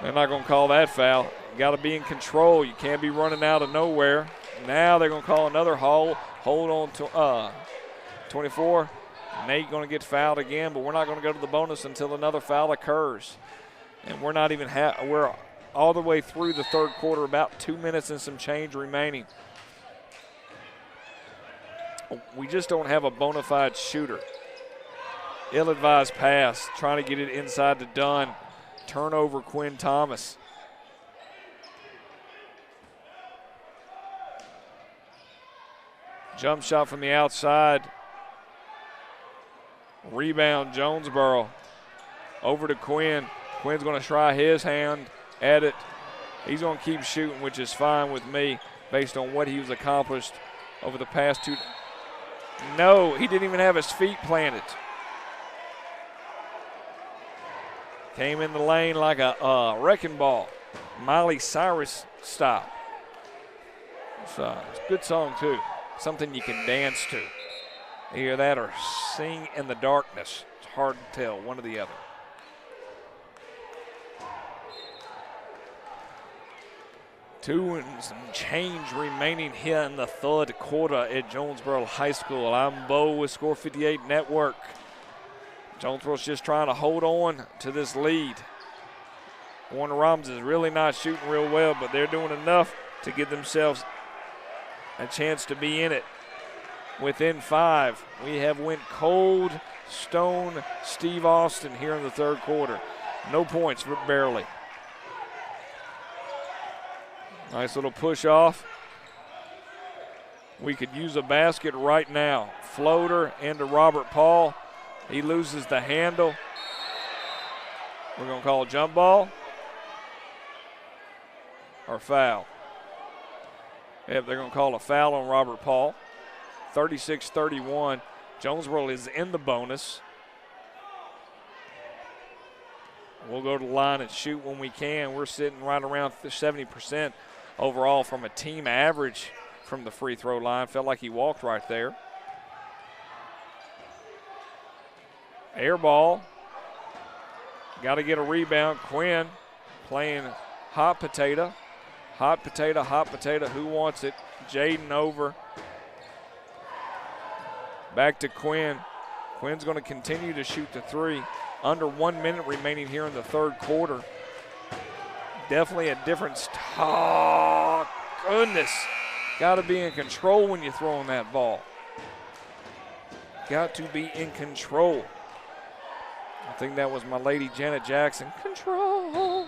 They're not going to call that foul. You got to be in control. You can't be running out of nowhere. Now they're going to call another hold on to 24. Nate going to get fouled again, but we're not going to go to the bonus until another foul occurs. And we're not even we're all the way through the third quarter, about 2 minutes and some change remaining. We just don't have a bona fide shooter. Ill-advised pass, trying to get it inside to Dunn. Turnover, Quinn Thomas. Jump shot from the outside. Rebound, Jonesboro. Over to Quinn. Quinn's going to try his hand at it. He's going to keep shooting, which is fine with me based on what he's accomplished over the past two. No, he didn't even have his feet planted. Came in the lane like a wrecking ball. Miley Cyrus style. It's a good song, too. Something you can dance to. Either that or sing in the darkness. It's hard to tell, one or the other. Two and some change remaining here in the third quarter at Jonesboro High School. I'm Bo with Score 58 Network. Jonesboro's just trying to hold on to this lead. Warner Robins is really not shooting real well, but they're doing enough to give themselves a chance to be in it. Within 5, we have went cold stone Steve Austin here in the third quarter. No points, but barely. Nice little push off. We could use a basket right now. Floater into Robert Paul. He loses the handle. We're going to call a jump ball or foul. Yep, they're going to call a foul on Robert Paul. 36-31. Jonesboro is in the bonus. We'll go to the line and shoot when we can. We're sitting right around 70% overall from a team average from the free throw line. Felt like he walked right there. Air ball. Got to get a rebound. Quinn playing hot potato. Hot potato, hot potato. Who wants it? Jaden over. Back to Quinn. Quinn's going to continue to shoot the three. Under 1 minute remaining here in the third quarter. Definitely a difference. Oh, goodness. Got to be in control when you're throwing that ball. Got to be in control. I think that was my lady Janet Jackson. Control.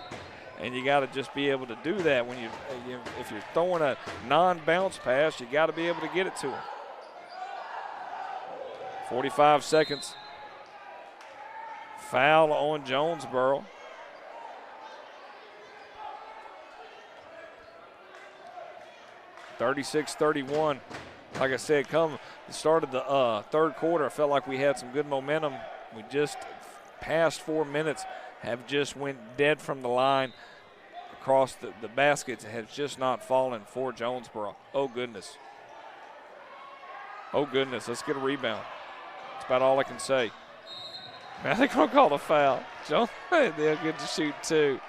And you got to just be able to do that when if you're throwing a non-bounce pass, you got to be able to get it to him. 45 seconds. Foul on Jonesboro. (36-31). Like I said, come the start of the third quarter, I felt like we had some good momentum. We just, past 4 minutes, have just went dead from the line across the baskets. Has just not fallen for Jonesboro. Oh, goodness. Oh, goodness. Let's get a rebound. That's about all I can say. I think we'll call a foul. They'll get to shoot two.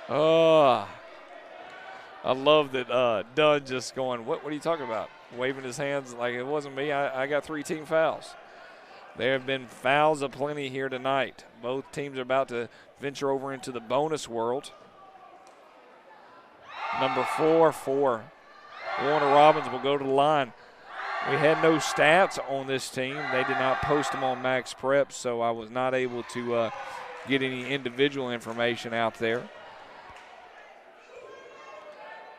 Oh, I love that Dunn just going, what are you talking about? Waving his hands like it wasn't me. I got 3 team fouls. There have been fouls aplenty here tonight. Both teams are about to venture over into the bonus world. Number 4 for Warner Robins will go to the line. We had no stats on this team. They did not post them on Max Prep, so I was not able to get any individual information out there.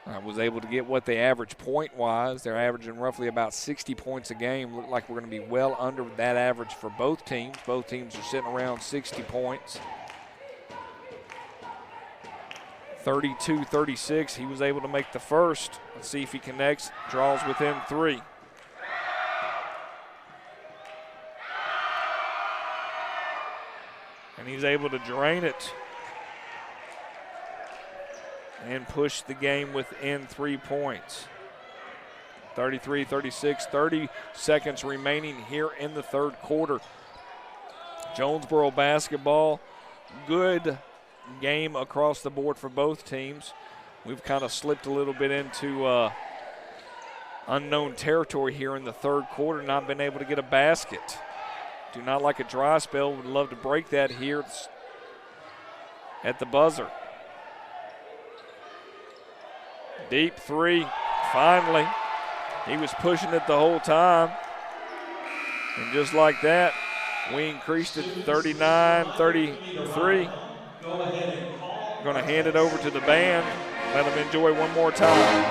I was able to get what they average point-wise. They're averaging roughly about 60 points a game. Look like we're going to be well under that average for both teams. Both teams are sitting around 60 points. 32-36. He was able to make the first. Let's see if he connects. Draws within 3. And he's able to drain it and push the game within 3 points. 33-36, 30 seconds remaining here in the third quarter. Jonesboro basketball, good game across the board for both teams. We've kind of slipped a little bit into unknown territory here in the third quarter, not been able to get a basket. Do not like a dry spell. Would love to break that here at the buzzer. Deep 3, finally. He was pushing it the whole time. And just like that, we increased it 39-33. Going to hand it over to the band. Let them enjoy one more time.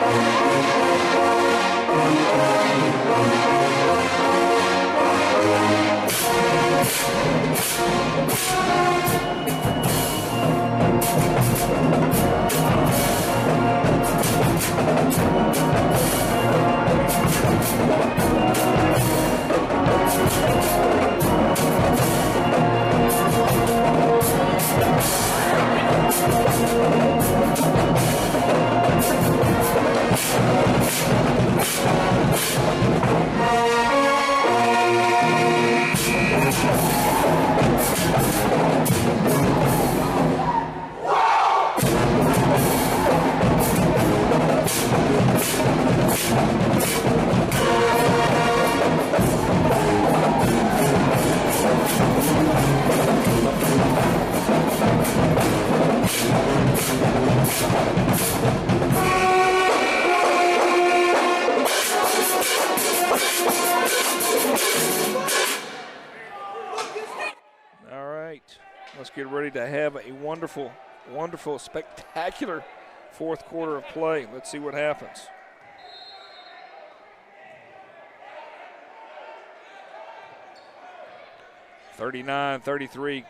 All right, let's get ready to have a wonderful, wonderful, spectacular fourth quarter of play. Let's see what happens. (39-33).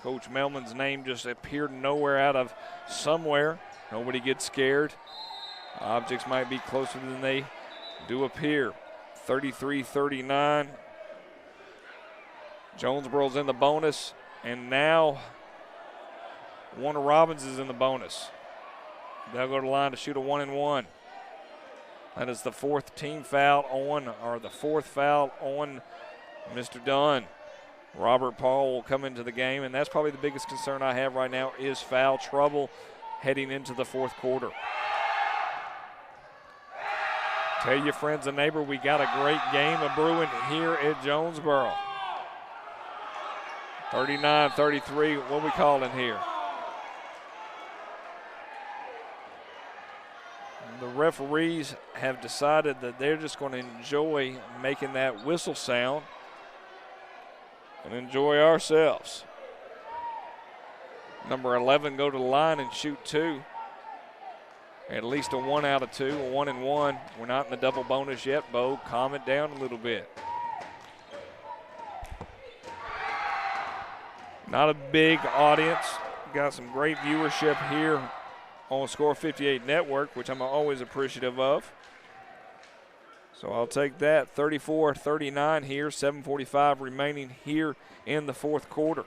Coach Melman's name just appeared nowhere out of somewhere. Nobody gets scared. Objects might be closer than they do appear. 33-39. Jonesboro's in the bonus, and now Warner Robins is in the bonus. They'll go to the line to shoot a 1-and-1. That is the fourth foul on Mr. Dunn. Robert Paul will come into the game, and that's probably the biggest concern I have right now is foul trouble heading into the fourth quarter. Tell your friends and neighbor we got a great game of brewing here at Jonesboro. 39-33, what we calling here? The referees have decided that they're just going to enjoy making that whistle sound and enjoy ourselves. Number 11 go to the line and shoot two. At least a 1 out of 2, a 1-and-1. We're not in the double bonus yet, Bo. Calm it down a little bit. Not a big audience. Got some great viewership here on Score 58 Network, which I'm always appreciative of. So I'll take that. 34-39 here, 7:45 remaining here in the fourth quarter.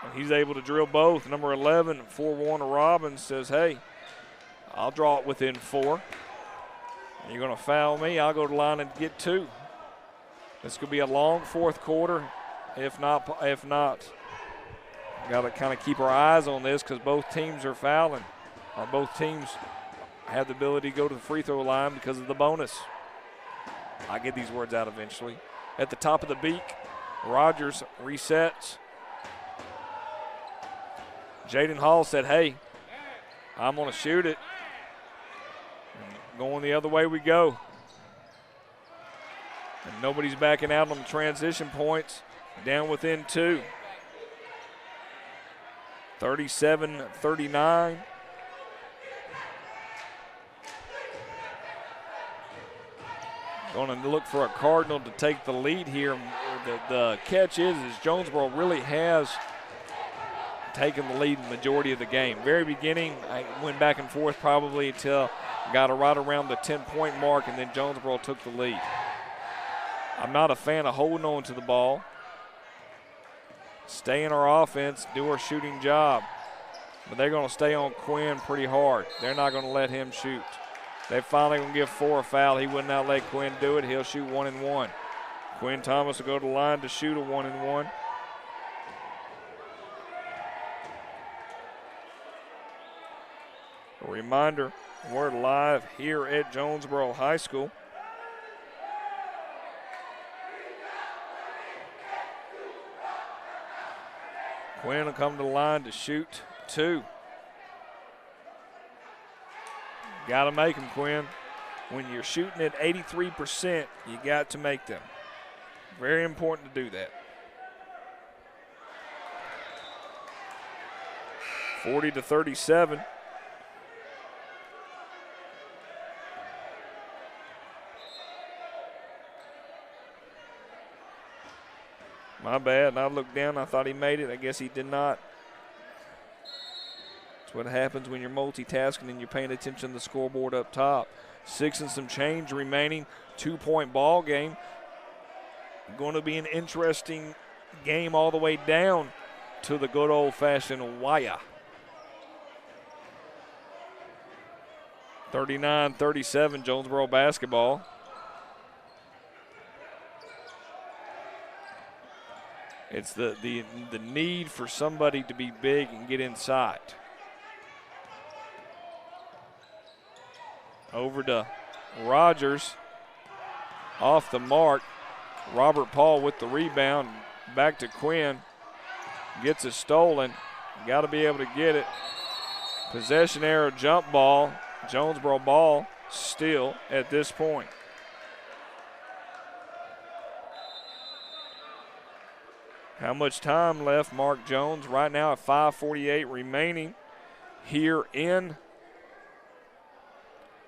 And he's able to drill both. Number 11 for Warner Robins says, hey, I'll draw it within 4. You're going to foul me, I'll go to the line and get 2. This could be a long fourth quarter. If not, got to kind of keep our eyes on this because both teams are fouling. Or both teams have the ability to go to the free throw line because of the bonus. I'll get these words out eventually. At the top of the beak, Rogers resets. Jaden Hall said, hey, I'm going to shoot it. And going the other way we go. And nobody's backing out on the transition points. Down within 2. 37-39. Going to look for a Cardinal to take the lead here. The catch is Jonesboro really has taken the lead in the majority of the game. Very beginning, I went back and forth probably until got right around the 10-point mark, and then Jonesboro took the lead. I'm not a fan of holding on to the ball. Stay in our offense, do our shooting job. But they're going to stay on Quinn pretty hard. They're not going to let him shoot. They're finally going to give 4 a foul. He would not let Quinn do it. He'll shoot 1-and-1. Quinn Thomas will go to the line to shoot a 1-and-1. A reminder, we're live here at Jonesboro High School. Quinn will come to the line to shoot 2. Got to make them, Quinn. When you're shooting at 83%, you got to make them. Very important to do that. 40-37. My bad, and I looked down, I thought he made it. I guess he did not. That's what happens when you're multitasking and you're paying attention to the scoreboard up top. 6 and some change remaining, 2-point ball game. Going to be an interesting game all the way down to the good old-fashioned wire. 39-37, Jonesboro basketball. It's the need for somebody to be big and get inside. Over to Rogers. Off the mark. Robert Paul with the rebound. Back to Quinn. Gets it stolen. Got to be able to get it. Possession error, jump ball. Jonesboro ball still at this point. How much time left, Mark Jones? Right now at 5:48 remaining here in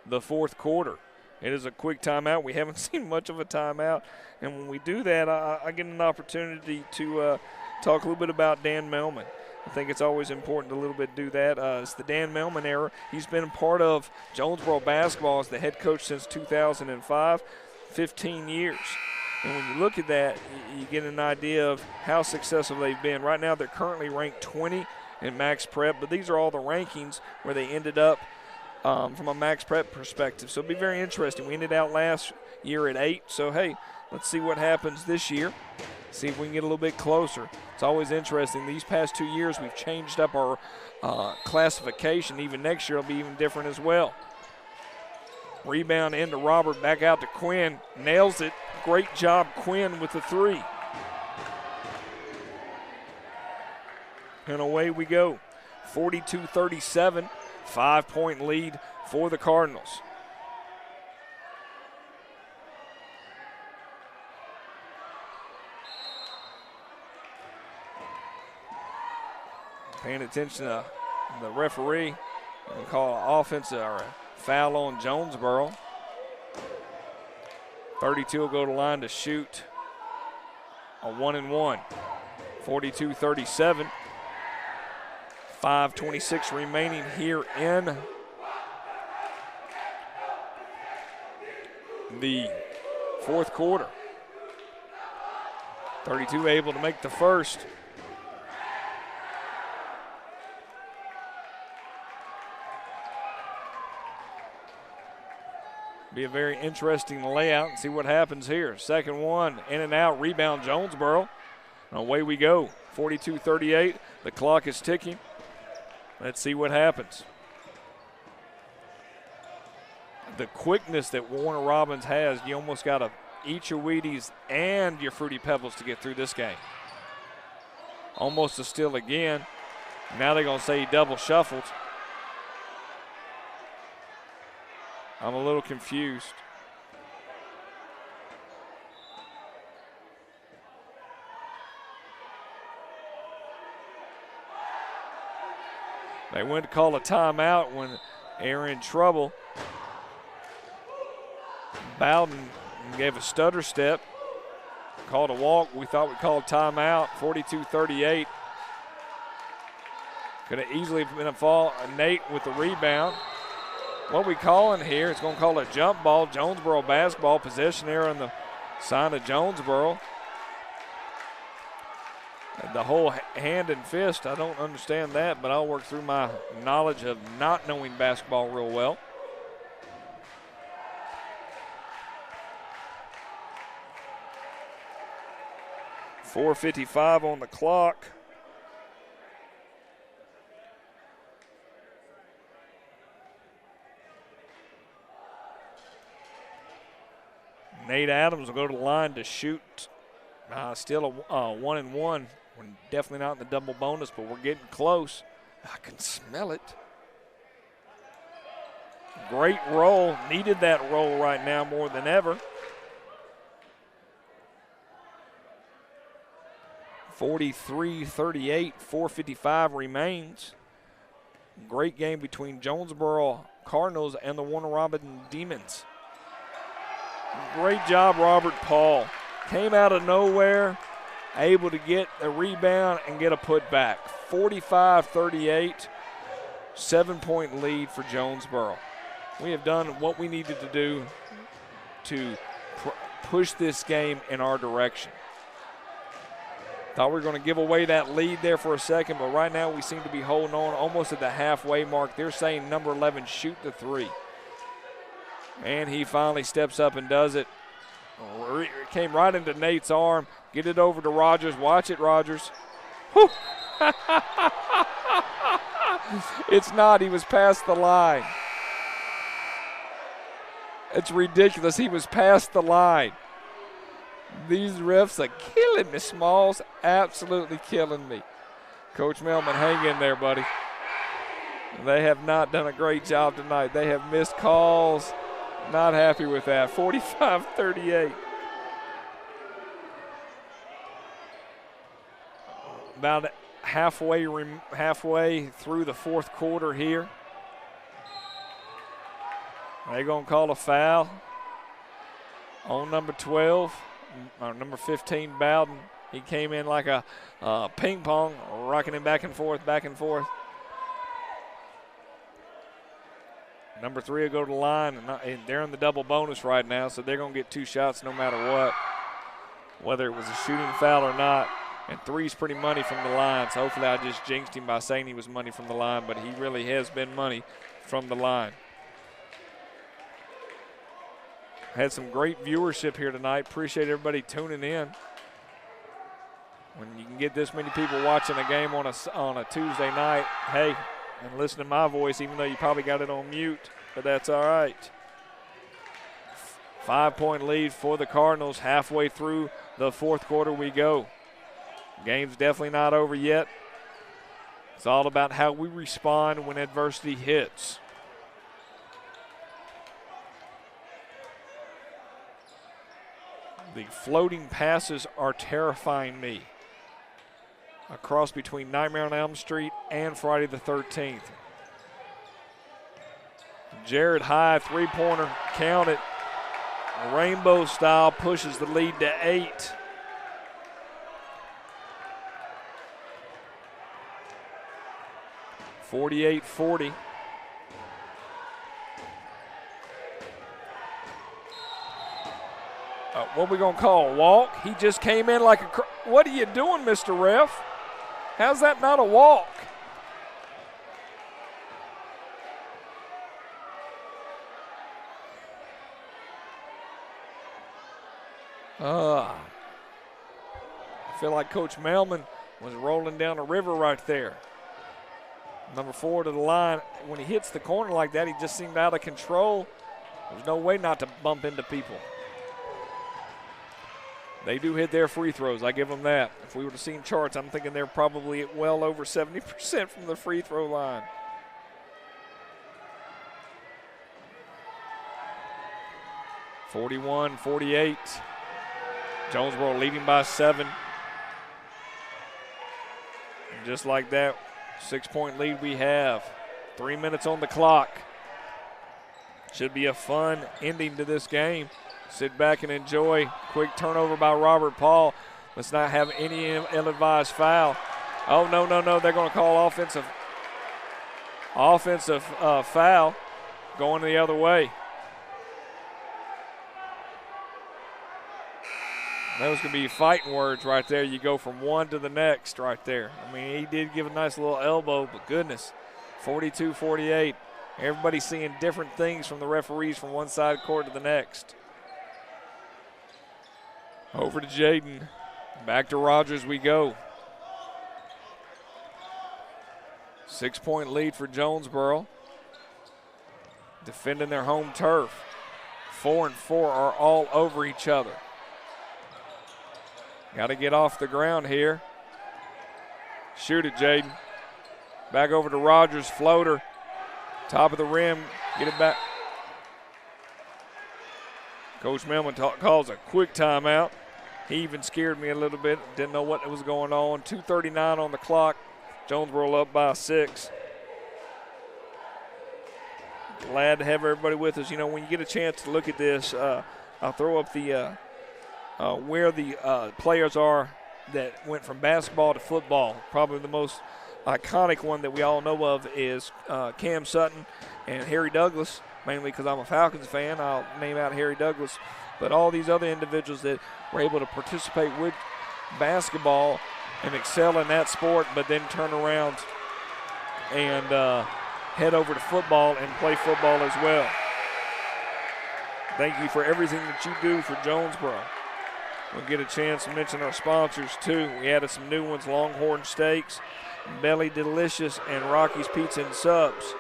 the fourth quarter. It is a quick timeout. We haven't seen much of a timeout. And when we do that, I get an opportunity to talk a little bit about Dan Melman. I think it's always important to a little bit do that. It's the Dan Melman era. He's been a part of Jonesboro basketball as the head coach since 2005, 15 years. And when you look at that, you get an idea of how successful they've been. Right now, they're currently ranked 20 in Max Prep, but these are all the rankings where they ended up from a Max Prep perspective. So it'll be very interesting. We ended out last year at 8, so hey, let's see what happens this year. See if we can get a little bit closer. It's always interesting. These past 2 years, we've changed up our classification. Even next year, it'll be even different as well. Rebound into Robert, back out to Quinn. Nails it. Great job, Quinn, with the three. And away we go. 42-37, 5-point lead for the Cardinals. Paying attention to the referee. We'll call an offensive or a foul on Jonesboro. 32 will go to line to shoot a 1-and-1. 42-37. 5:26 remaining here in the fourth quarter. 32 able to make the first. Be a very interesting layout and see what happens here. Second one, in and out, rebound Jonesboro. And away we go. 42-38. The clock is ticking. Let's see what happens. The quickness that Warner Robins has, you almost got to eat your Wheaties and your Fruity Pebbles to get through this game. Almost a steal again. Now they're going to say he double shuffled. I'm a little confused. They went to call a timeout when they're in trouble. Bowden gave a stutter step, called a walk. We thought we called timeout. 42-38. Could have easily been a fall. Nate with the rebound. What we calling here is going to call a jump ball. Jonesboro basketball. Possession error on the side of Jonesboro. The whole hand and fist, I don't understand that, but I'll work through my knowledge of not knowing basketball real well. .455 on the clock. Nate Adams will go to the line to shoot. Still a 1-and-1. We're definitely not in the double bonus, but we're getting close. I can smell it. Great roll. Needed that roll right now more than ever. 43-38, 4:55 remains. Great game between Jonesboro Cardinals and the Warner Robin Demons. Great job, Robert Paul. Came out of nowhere, able to get a rebound and get a putback. 45-38, 7-point lead for Jonesboro. We have done what we needed to do to push this game in our direction. Thought we were going to give away that lead there for a second, but right now we seem to be holding on almost at the halfway mark. They're saying number 11, shoot the three. And he finally steps up and does it. It came right into Nate's arm. Get it over to Rogers. Watch it, Rogers. Whew. It's not. He was past the line. It's ridiculous. He was past the line. These refs are killing me, Smalls. Absolutely killing me. Coach Melman, hang in there, buddy. They have not done a great job tonight. They have missed calls. Not happy with that. 45-38. About halfway through the fourth quarter here. They're going to call a foul on number 12. Number 15, Bowden. He came in like a ping pong, rocking him back and forth, back and forth. Number 3 will go to the line, and they're in the double bonus right now, so they're going to get 2 shots no matter what, whether it was a shooting foul or not. And 3's pretty money from the line, so hopefully I just jinxed him by saying he was money from the line, but he really has been money from the line. Had some great viewership here tonight. Appreciate everybody tuning in. When you can get this many people watching a game on a Tuesday night, hey, and listen to my voice, even though you probably got it on mute, but that's all right. 5-point lead for the Cardinals. Halfway through the fourth quarter we go. Game's definitely not over yet. It's all about how we respond when adversity hits. The floating passes are terrifying me. A cross between Nightmare on Elm Street and Friday the 13th. Jared High, three-pointer, count it. Rainbow style pushes the lead to 8. (48-40). What are we going to call, a walk? He just came in like a – what are you doing, Mr. Ref? How's that not a walk? I feel like Coach Melman was rolling down a river right there. Number 4 to the line. When he hits the corner like that, he just seemed out of control. There's no way not to bump into people. They do hit their free throws. I give them that. If we would have seen charts, I'm thinking they're probably at well over 70% from the free throw line. (41-48). Jonesboro leading by 7. And just like that, 6-point lead we have. 3 minutes on the clock. Should be a fun ending to this game. Sit back and enjoy. Quick turnover by Robert Paul. Let's not have any ill-advised foul. Oh, no. They're going to call offensive foul going the other way. That was going to be fighting words right there. You go from one to the next right there. I mean, he did give a nice little elbow, but goodness, 42-48. Everybody's seeing different things from the referees from one side of the court to the next. Over to Jaden. Back to Rogers we go. 6-point lead for Jonesboro. Defending their home turf. 4 and 4 are all over each other. Got to get off the ground here. Shoot it, Jaden. Back over to Rogers. Floater. Top of the rim. Get it back. Coach Millman calls a quick timeout. He even scared me a little bit. Didn't know what was going on. 2:39 on the clock. Jonesboro up by 6. Glad to have everybody with us. You know, when you get a chance to look at this, I'll throw up the where the players are that went from basketball to football. Probably the most iconic one that we all know of is Cam Sutton and Harry Douglas, mainly because I'm a Falcons fan. I'll name out Harry Douglas. But all these other individuals that were able to participate with basketball and excel in that sport, but then turn around and head over to football and play football as well. Thank you for everything that you do for Jonesboro. We'll get a chance to mention our sponsors too. We added some new ones: Longhorn Steaks, Belly Delicious, and Rocky's Pizza and Subs.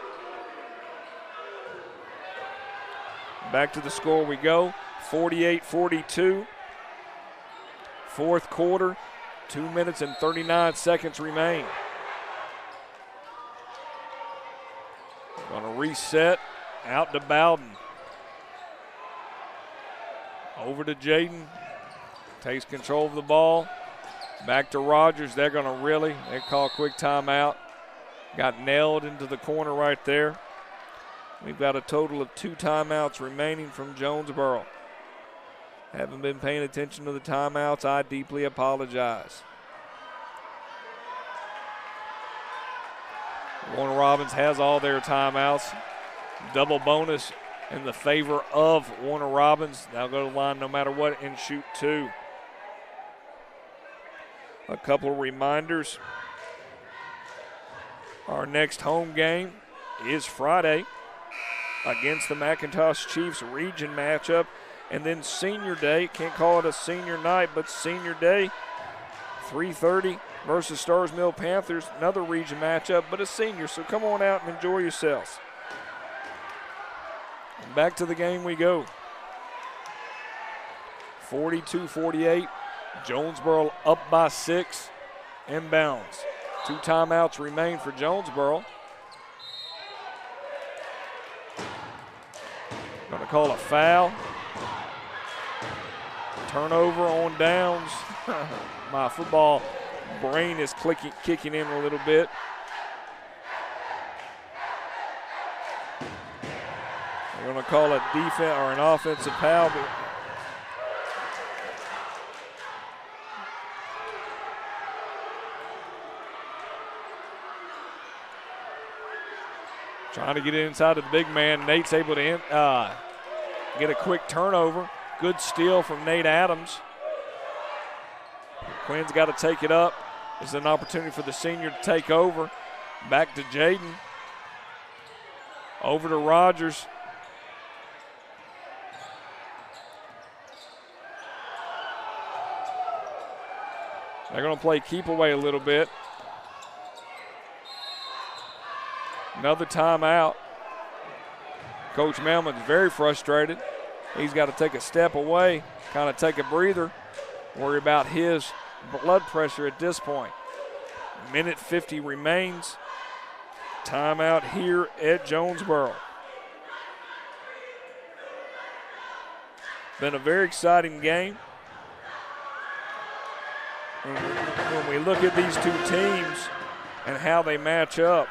Back to the score we go, 48-42. Fourth quarter, 2 minutes and 39 seconds remain. Going to reset out to Bowden. Over to Jaden. Takes control of the ball. Back to Rogers. They're going to they call a quick timeout. Got nailed into the corner right there. We've got a total of 2 timeouts remaining from Jonesboro. Haven't been paying attention to the timeouts. I deeply apologize. Warner Robins has all their timeouts. Double bonus in the favor of Warner Robins. They'll go to the line no matter what and shoot 2. A couple of reminders. Our next home game is Friday against the McIntosh Chiefs region matchup. And then Senior Day, can't call it a senior night, but Senior Day, 3:30 versus Stars Mill Panthers, another region matchup, but a senior. So come on out and enjoy yourselves. And back to the game we go. 42-48, Jonesboro up by 6, inbounds. 2 timeouts remain for Jonesboro. Going to call a foul. Turnover on downs. My football brain is kicking in a little bit. We're going to call it defense or an offensive foul. Trying to get it inside of the big man. Nate's able to get a quick turnover. Good steal from Nate Adams. Quinn's got to take it up. This is an opportunity for the senior to take over. Back to Jaden. Over to Rogers. They're going to play keep away a little bit. Another timeout. Coach Melman's very frustrated. He's got to take a step away, kind of take a breather, worry about his blood pressure at this point. Minute 50 remains. Timeout here at Jonesboro. Been a very exciting game. When we look at these two teams and how they match up,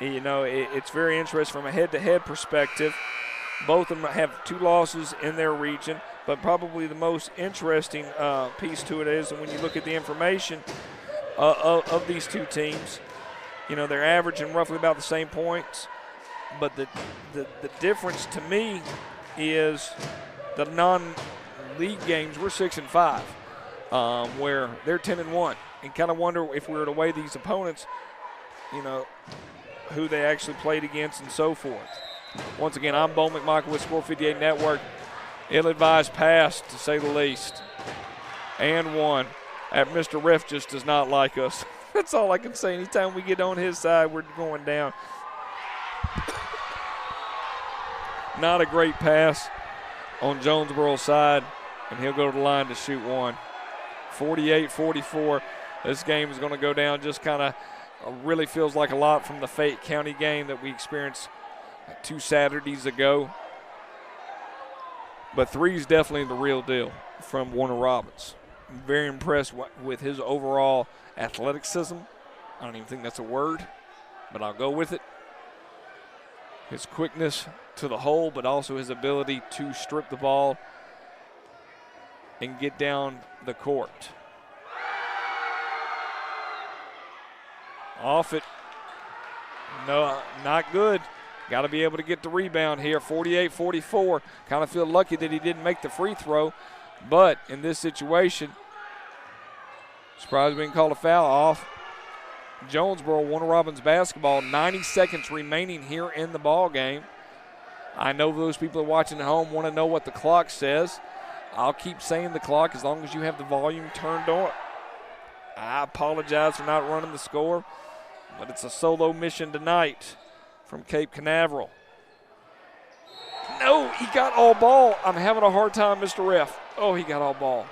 you know, it's very interesting from a head-to-head perspective. Both of them have 2 losses in their region, but probably the most interesting piece to it is when you look at the information of these 2 teams, you know, they're averaging roughly about the same points, but the difference to me is the non-league games, we're 6-5, where they're 10-1, and kind of wonder if we were to weigh these opponents, you know, who they actually played against and so forth. Once again, I'm Bo McMichael with Score 58 Network. Ill-advised pass, to say the least. And 1. Mr. Ref just does not like us. That's all I can say. Anytime we get on his side, we're going down. Not a great pass on Jonesboro's side, and he'll go to the line to shoot 1. 48-44. This game is going to go down just kind of really feels like a lot from the Fayette County game that we experienced 2 Saturdays ago. But 3 is definitely the real deal from Warner Robbins. I'm very impressed with his overall athleticism. I don't even think that's a word, but I'll go with it. His quickness to the hole, but also his ability to strip the ball and get down the court. Off it. No, not good. Got to be able to get the rebound here. 48-44. Kind of feel lucky that he didn't make the free throw. But in this situation, surprised being called a foul off. Jonesboro, Warner Robbins basketball. 90 seconds remaining here in the ball game. I know those people watching at home want to know what the clock says. I'll keep saying the clock as long as you have the volume turned on. I apologize for not running the score, but it's a solo mission tonight from Cape Canaveral. No, he got all ball. I'm having a hard time, Mr. Ref. Oh, he got all ball.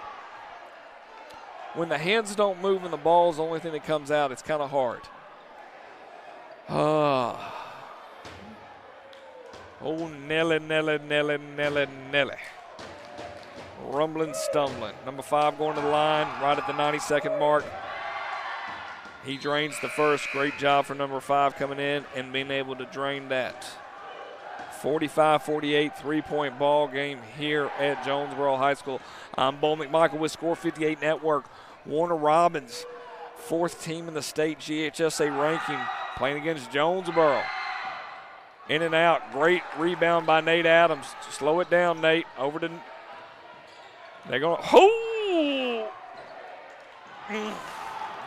When the hands don't move and the ball is the only thing that comes out, it's kind of hard. Oh, Nelly, Nelly, Nelly, Nelly, Nelly. Rumbling, stumbling. Number 5 going to the line right at the 90-second mark. He drains the first. Great job for number 5 coming in and being able to drain that. 45-48 three-point ball game here at Jonesboro High School. I'm Bo McMichael with Score 58 Network. Warner Robbins, 4th team in the state GHSA ranking, playing against Jonesboro. In and out. Great rebound by Nate Adams. Slow it down, Nate. Over to... They're going to... Oh!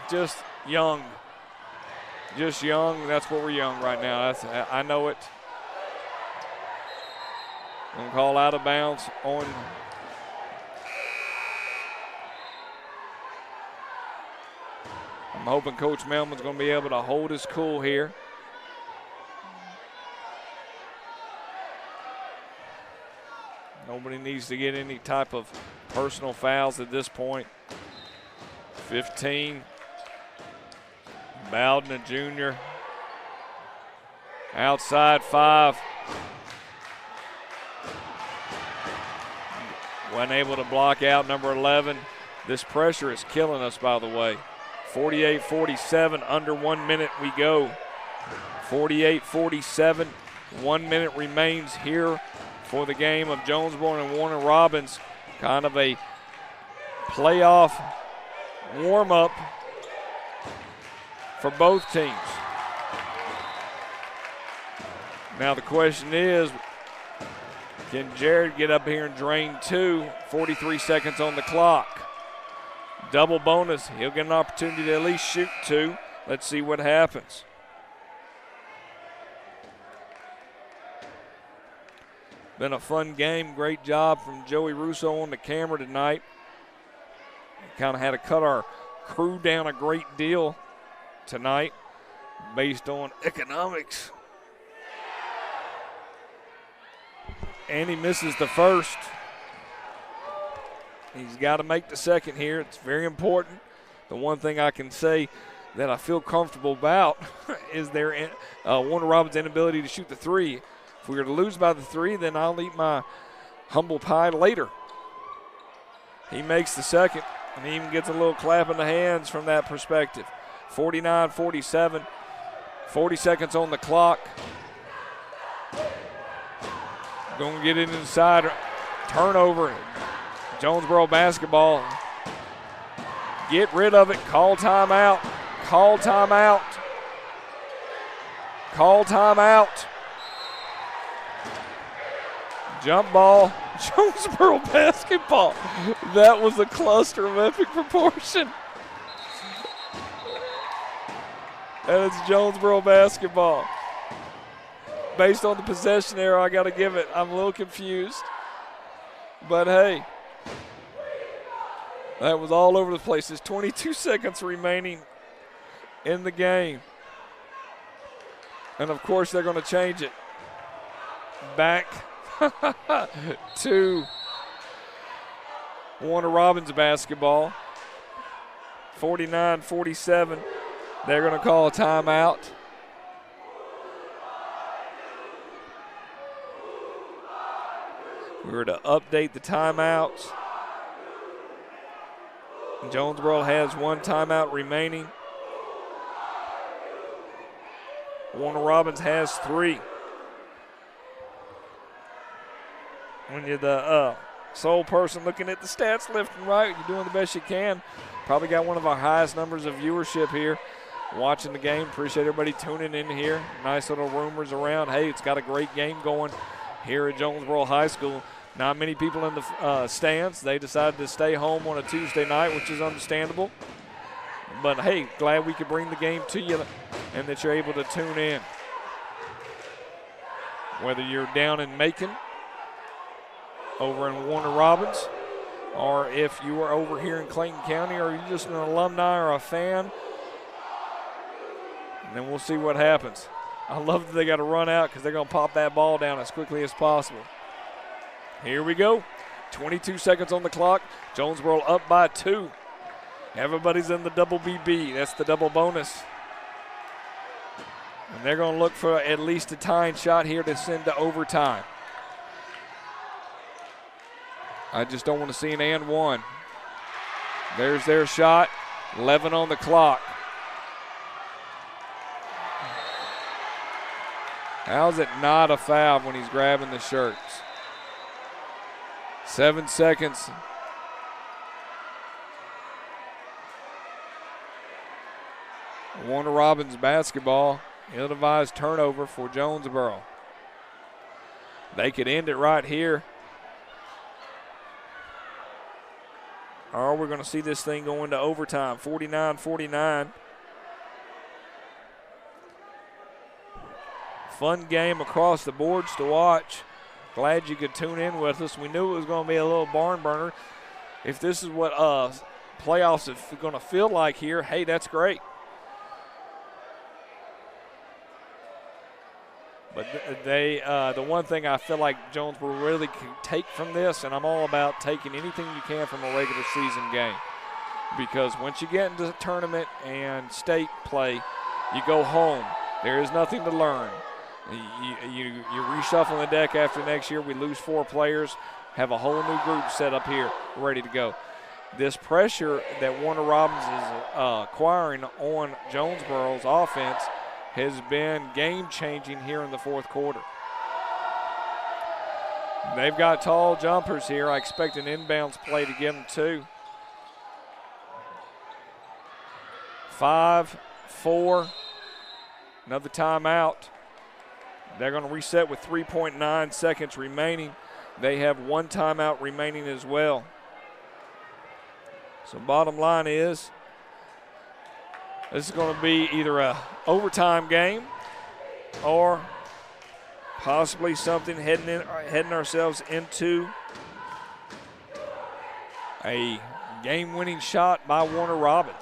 Just young. Just young. That's what we're young right now. I know it. Going to call out of bounds on... I'm hoping Coach Melman's going to be able to hold his cool here. Nobody needs to get any type of personal fouls at this point. 15. Bowden, a junior. Outside 5. Wasn't able to block out number 11. This pressure is killing us, by the way. 48-47, under 1 minute we go. 48-47, 1 minute remains here for the game of Jonesboro and Warner Robbins. Kind of a playoff warm-up for both teams. Now the question is, can Jared get up here and drain 2? 43 seconds on the clock. Double bonus. He'll get an opportunity to at least shoot 2. Let's see what happens. Been a fun game. Great job from Joey Russo on the camera tonight. Kind of had to cut our crew down a great deal tonight based on economics. And he misses the first. He's got to make the second here. It's very important. The one thing I can say that I feel comfortable about is their Warner Robbins' inability to shoot the 3. If we were to lose by the 3, then I'll eat my humble pie later. He makes the second, and he even gets a little clap in the hands from that perspective. 49-47, 40 seconds on the clock. Going to get it inside. Turnover. Jonesboro basketball. Get rid of it. Call timeout. Call timeout. Call timeout. Jump ball. Jonesboro basketball. That was a cluster of epic proportion. And it's Jonesboro basketball. Based on the possession error, I got to give it. I'm a little confused. But hey, that was all over the place. There's 22 seconds remaining in the game. And of course, they're going to change it back to Warner Robbins basketball. 49-47. They're going to call a timeout. We were to update the timeouts. Jonesboro has 1 timeout remaining. Warner Robins has 3. When you're the sole person looking at the stats left and right, you're doing the best you can. Probably got one of our highest numbers of viewership here watching the game. Appreciate everybody tuning in here. Nice little rumors around. Hey, it's got a great game going here at Jonesboro High School. Not many people in the stands. They decided to stay home on a Tuesday night, which is understandable. But, hey, glad we could bring the game to you and that you're able to tune in. Whether you're down in Macon, over in Warner Robins, or if you are over here in Clayton County, or you're just an alumni or a fan, and then we'll see what happens. I love that they got to run out because they're going to pop that ball down as quickly as possible. Here we go. 22 seconds on the clock. Jonesboro up by 2. Everybody's in the double BB. That's the double bonus. And they're going to look for at least a tying shot here to send to overtime. I just don't want to see an and 1. There's their shot. 11 on the clock. How's it not a foul when he's grabbing the shirts? 7 seconds. Warner Robins basketball. Ill-advised turnover for Jonesboro. They could end it right here. Or we're going to see this thing go into overtime. 49-49. Fun game across the boards to watch. Glad you could tune in with us. We knew it was going to be a little barn burner. If this is what playoffs are going to feel like here, hey, that's great. But the one thing I feel like Jonesboro really can take from this, and I'm all about taking anything you can from a regular season game, because once you get into the tournament and state play, you go home. There is nothing to learn. You reshuffle the deck after next year. We lose 4 players, have a whole new group set up here ready to go. This pressure that Warner Robins is acquiring on Jonesboro's offense has been game-changing here in the fourth quarter. They've got tall jumpers here. I expect an inbounds play to get them too. 5-4, another timeout. They're going to reset with 3.9 seconds remaining. They have 1 timeout remaining as well. So bottom line is, this is going to be either a overtime game or possibly something heading ourselves into a game-winning shot by Warner Robins.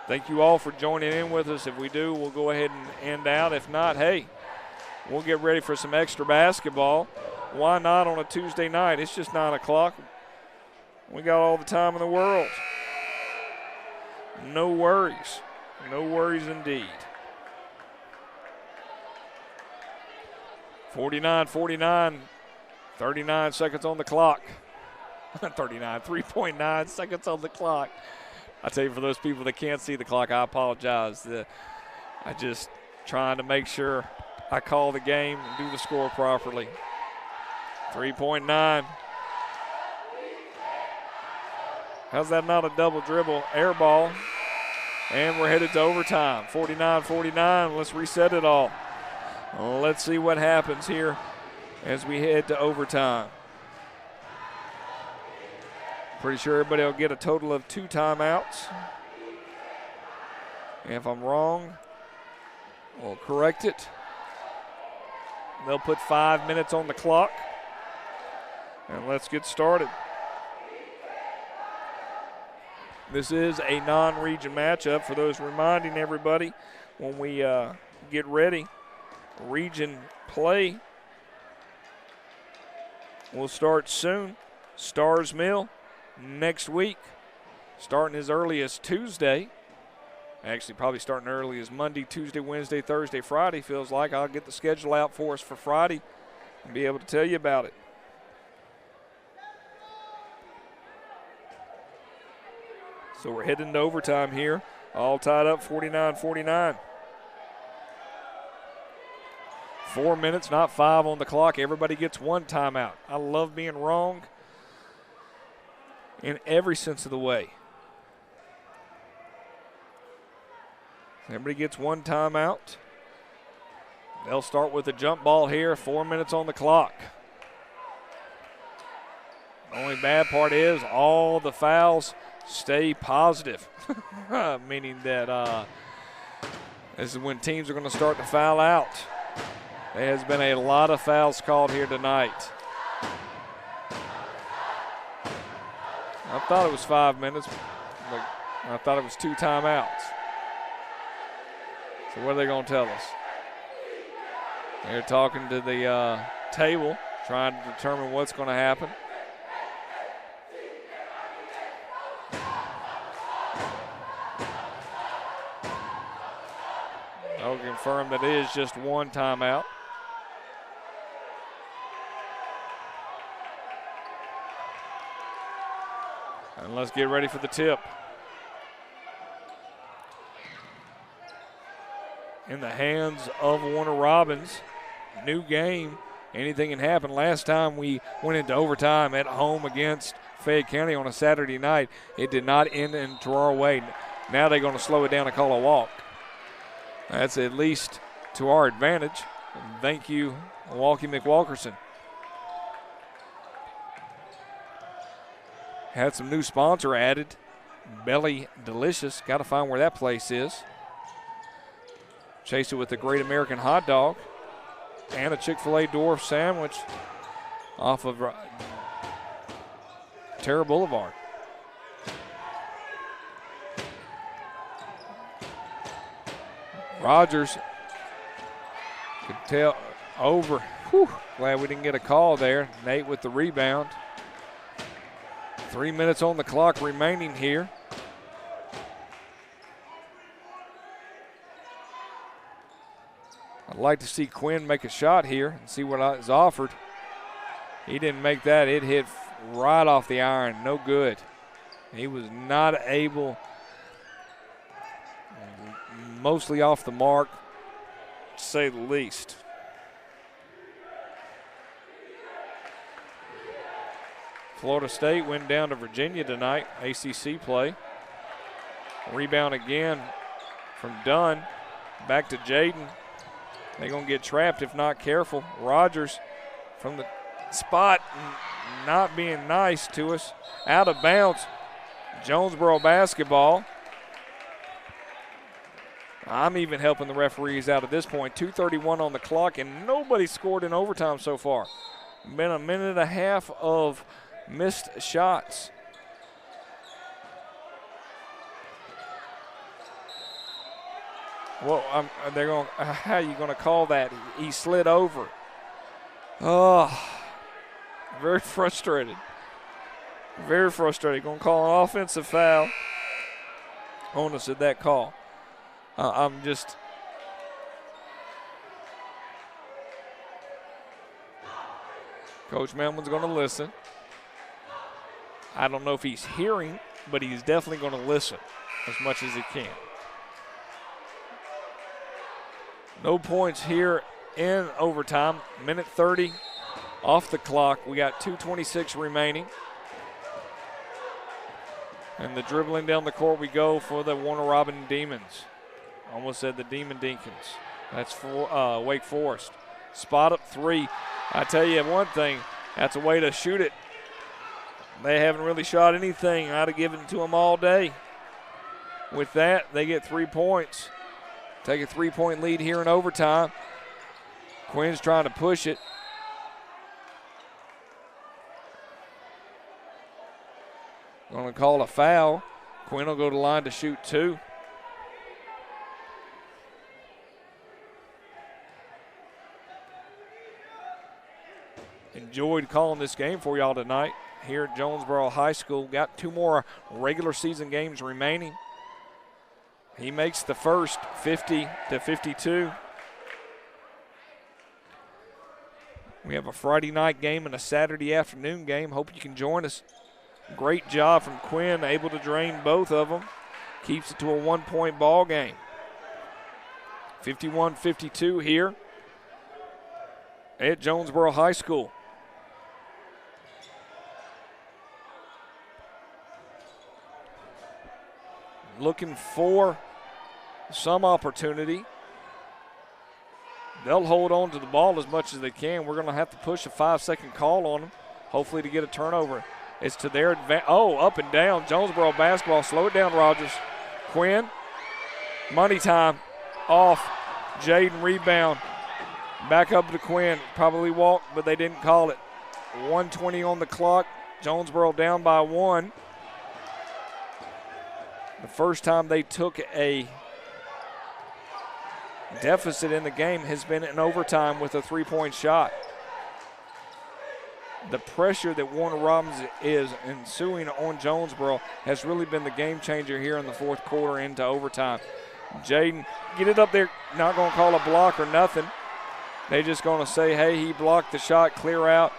Thank you all for joining in with us. If we do, we'll go ahead and end out. If not, hey, we'll get ready for some extra basketball. Why not on a Tuesday night? It's just 9 o'clock. We got all the time in the world. No worries. No worries indeed. 49-49, 39 seconds on the clock. 3.9 seconds on the clock. I tell you, for those people that can't see the clock, I apologize. I just trying to make sure I call the game and do the score properly. 3.9. How's that not a double dribble? Air ball. And we're headed to overtime. 49-49. Let's reset it all. Let's see what happens here as we head to overtime. Pretty sure everybody will get a total of 2 timeouts. And if I'm wrong, we'll correct it. They'll put 5 minutes on the clock. And let's get started. This is a non-region matchup. For those reminding everybody, when we get ready, region play will start soon. Stars Mill next week, starting as early as Tuesday. Actually, probably starting early as Monday, Tuesday, Wednesday, Thursday, Friday, feels like. I'll get the schedule out for us for Friday and be able to tell you about it. So we're heading to overtime here. All tied up 49-49. 4 minutes, not 5 on the clock. Everybody gets one timeout. I love being wrong in every sense of the way. Everybody gets one timeout. They'll start with a jump ball here. 4 minutes on the clock. The only bad part is all the fouls stay positive, meaning that this is when teams are going to start to foul out. There has been a lot of fouls called here tonight. I thought it was 5 minutes, but I thought it was 2 timeouts. So what are they going to tell us? They're talking to the table, trying to determine what's going to happen. I'll confirm that it is just one timeout. And let's get ready for the tip. In the hands of Warner Robins. New game. Anything can happen. Last time we went into overtime at home against Fayette County on a Saturday night, it did not end into our way. Now they're going to slow it down and call a walk. That's at least to our advantage. And thank you, Milwaukee McWalkerson. Had some new sponsor added. Belly Delicious. Got to find where that place is. Chase it with a Great American hot dog and a Chick-fil-A dwarf sandwich off of Terra Boulevard. Rogers could tell over. Whew, glad we didn't get a call there. Nate with the rebound. 3 minutes on the clock remaining here. I'd like to see Quinn make a shot here and see what is offered. He didn't make that. It hit right off the iron. No good. He was not able, mostly off the mark, to say the least. Florida State went down to Virginia tonight, ACC play. Rebound again from Dunn. Back to Jaden. They're going to get trapped if not careful. Rogers from the spot, not being nice to us. Out of bounds. Jonesboro basketball. I'm even helping the referees out at this point. 2:31 on the clock, and nobody scored in overtime so far. Been a minute and a half of missed shots. Well, they're going. How are you going to call that? He slid over. Oh, very frustrated. Very frustrated. Going to call an offensive foul on us at that call. I'm just. Coach Melman's going to listen. I don't know if he's hearing, but he's definitely going to listen as much as he can. No points here in overtime. Minute 30 off the clock. We got 2:26 remaining. And the dribbling down the court we go for the Warner Robin Demons. Almost said the Demon Deacons. That's for Wake Forest. Spot up three. I tell you one thing, that's a way to shoot it. They haven't really shot anything. I'd have given it to them all day. With that, they get 3 points. Take a 3-point lead here in overtime. Quinn's trying to push it. Going to call a foul. Quinn will go to the line to shoot 2. Enjoyed calling this game for y'all tonight here at Jonesboro High School. Got 2 more regular season games remaining. He makes the first 50-52. We have a Friday night game and a Saturday afternoon game. Hope you can join us. Great job from Quinn, able to drain both of them. Keeps it to a 1-point ball game. 51-52 here at Jonesboro High School. Looking for some opportunity. They'll hold on to the ball as much as they can. We're going to have to push a 5-second call on them, hopefully to get a turnover. It's to their advantage. Oh, up and down. Jonesboro basketball. Slow it down, Rogers. Quinn. Money time. Off. Jaden rebound. Back up to Quinn. Probably walked, but they didn't call it. 1:20 on the clock. Jonesboro down by 1. The first time they took a deficit in the game has been in overtime with a 3-point shot. The pressure that Warner Robins is ensuing on Jonesboro has really been the game changer here in the fourth quarter into overtime. Jaden, get it up there. Not going to call a block or nothing. They just going to say, hey, he blocked the shot, clear out.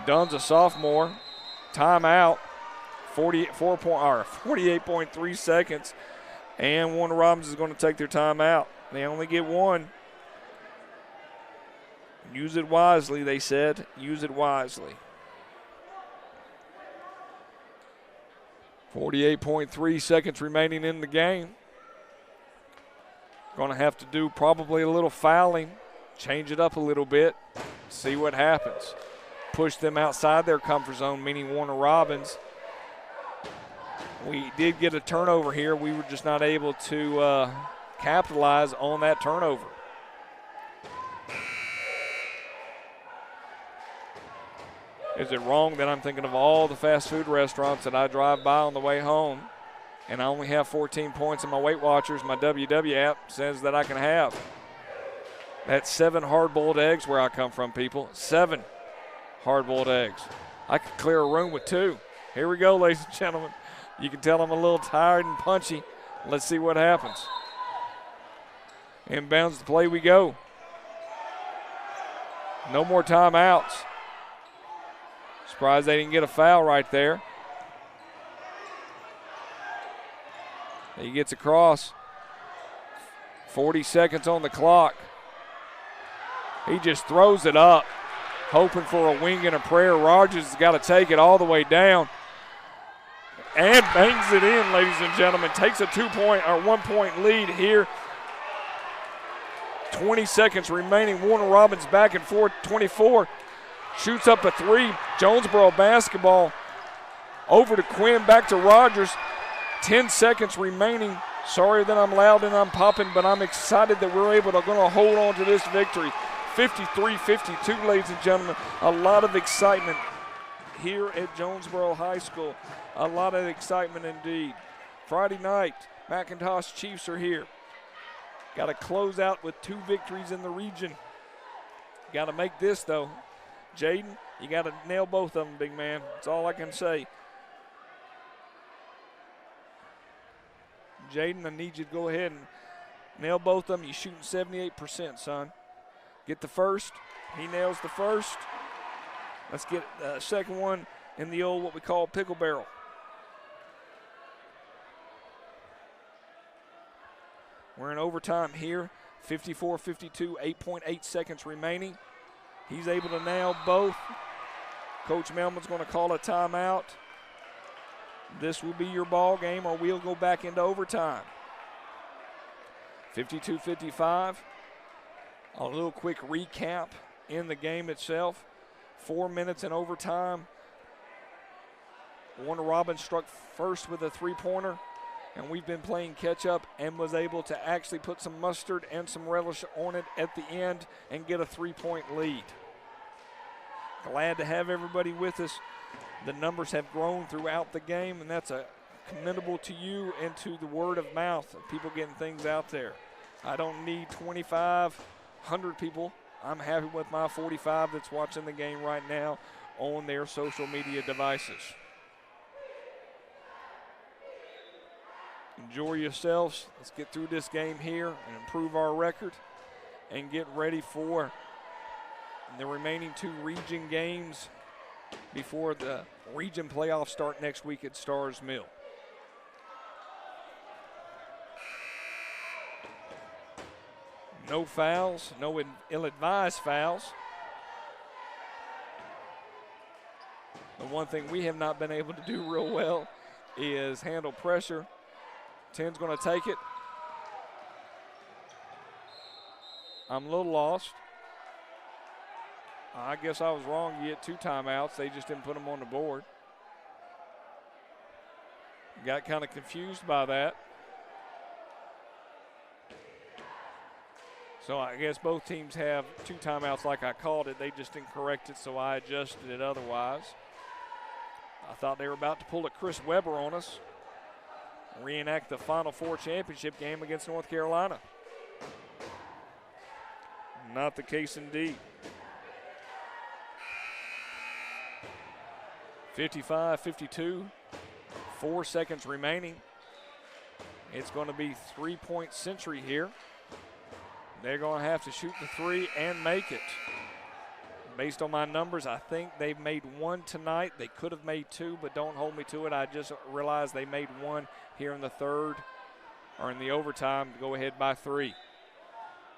Dunn's a sophomore. Timeout. 48.3 seconds. And Warner Robins is going to take their timeout. They only get one. Use it wisely, they said. Use it wisely. 48.3 seconds remaining in the game. Going to have to do probably a little fouling. Change it up a little bit. See what happens. Push them outside their comfort zone, meaning Warner Robins. We did get a turnover here. We were just not able to capitalize on that turnover. Is it wrong that I'm thinking of all the fast food restaurants that I drive by on the way home, and I only have 14 points in my Weight Watchers? My WW app says that I can have. That's 7 hard-boiled eggs where I come from, people. 7 hard-boiled eggs. I could clear a room with 2. Here we go, ladies and gentlemen. You can tell I'm a little tired and punchy. Let's see what happens. Inbounds the play we go. No more timeouts. Surprised they didn't get a foul right there. He gets across. 40 seconds on the clock. He just throws it up, hoping for a wing and a prayer. Rogers has got to take it all the way down. And bangs it in, ladies and gentlemen. Takes a 1-point lead here. 20 seconds remaining. Warner Robins back and forth. 24. Shoots up a 3. Jonesboro basketball. Over to Quinn, back to Rogers. 10 seconds remaining. Sorry that I'm loud and I'm popping, but I'm excited that we're able to hold on to this victory. 53-52, ladies and gentlemen. A lot of excitement here at Jonesboro High School. A lot of excitement indeed. Friday night, McIntosh Chiefs are here. Got to close out with 2 victories in the region. Got to make this, though. Jaden, you got to nail both of them, big man. That's all I can say. Jaden, I need you to go ahead and nail both of them. You're shooting 78%, son. Get the first. He nails the first. Let's get the second one in the old, what we call, pickle barrel. We're in overtime here. 54-52, 8.8 seconds remaining. He's able to nail both. Coach Melman's going to call a timeout. This will be your ball game, or we'll go back into overtime. 52-55. A little quick recap in the game itself. 4 minutes in overtime. Warner Robins struck first with a 3-pointer, and we've been playing catch-up and was able to actually put some mustard and some relish on it at the end and get a 3-point lead. Glad to have everybody with us. The numbers have grown throughout the game, and that's commendable to you and to the word of mouth of people getting things out there. I don't need 2,500 people. I'm happy with my 45 that's watching the game right now on their social media devices. Enjoy yourselves. Let's get through this game here and improve our record and get ready for the remaining 2 region games before the region playoffs start next week at Stars Mill. No fouls, no ill-advised fouls. The one thing we have not been able to do real well is handle pressure. 10's going to take it. I'm a little lost. I guess I was wrong. You get 2 timeouts. They just didn't put them on the board. Got kind of confused by that. So I guess both teams have 2 timeouts like I called it. They just didn't correct it, so I adjusted it otherwise. I thought they were about to pull a Chris Webber on us. Reenact the Final Four championship game against North Carolina. Not the case indeed. 55-52, 4 seconds remaining. It's going to be 3-point century here. They're going to have to shoot the 3 and make it. Based on my numbers, I think they've made 1 tonight. They could have made 2, but don't hold me to it. I just realized they made 1 here in the third, or in the overtime, to go ahead by 3.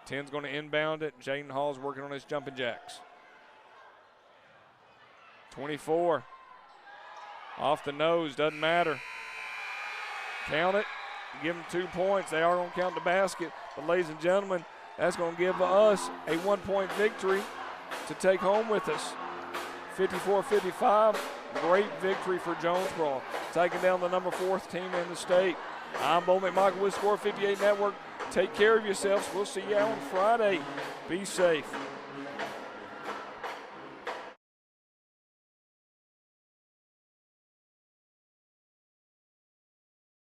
10's going to inbound it. Jaden Hall's working on his jumping jacks. 24. Off the nose, doesn't matter. Count it. Give them 2 points. They are going to count the basket. But, ladies and gentlemen, that's going to give us a 1-point victory to take home with us. 54-55, great victory for Jonesboro, taking down the number 4th team in the state. I'm Bo McMichael with Score 58 Network. Take care of yourselves. We'll see you on Friday. Be safe.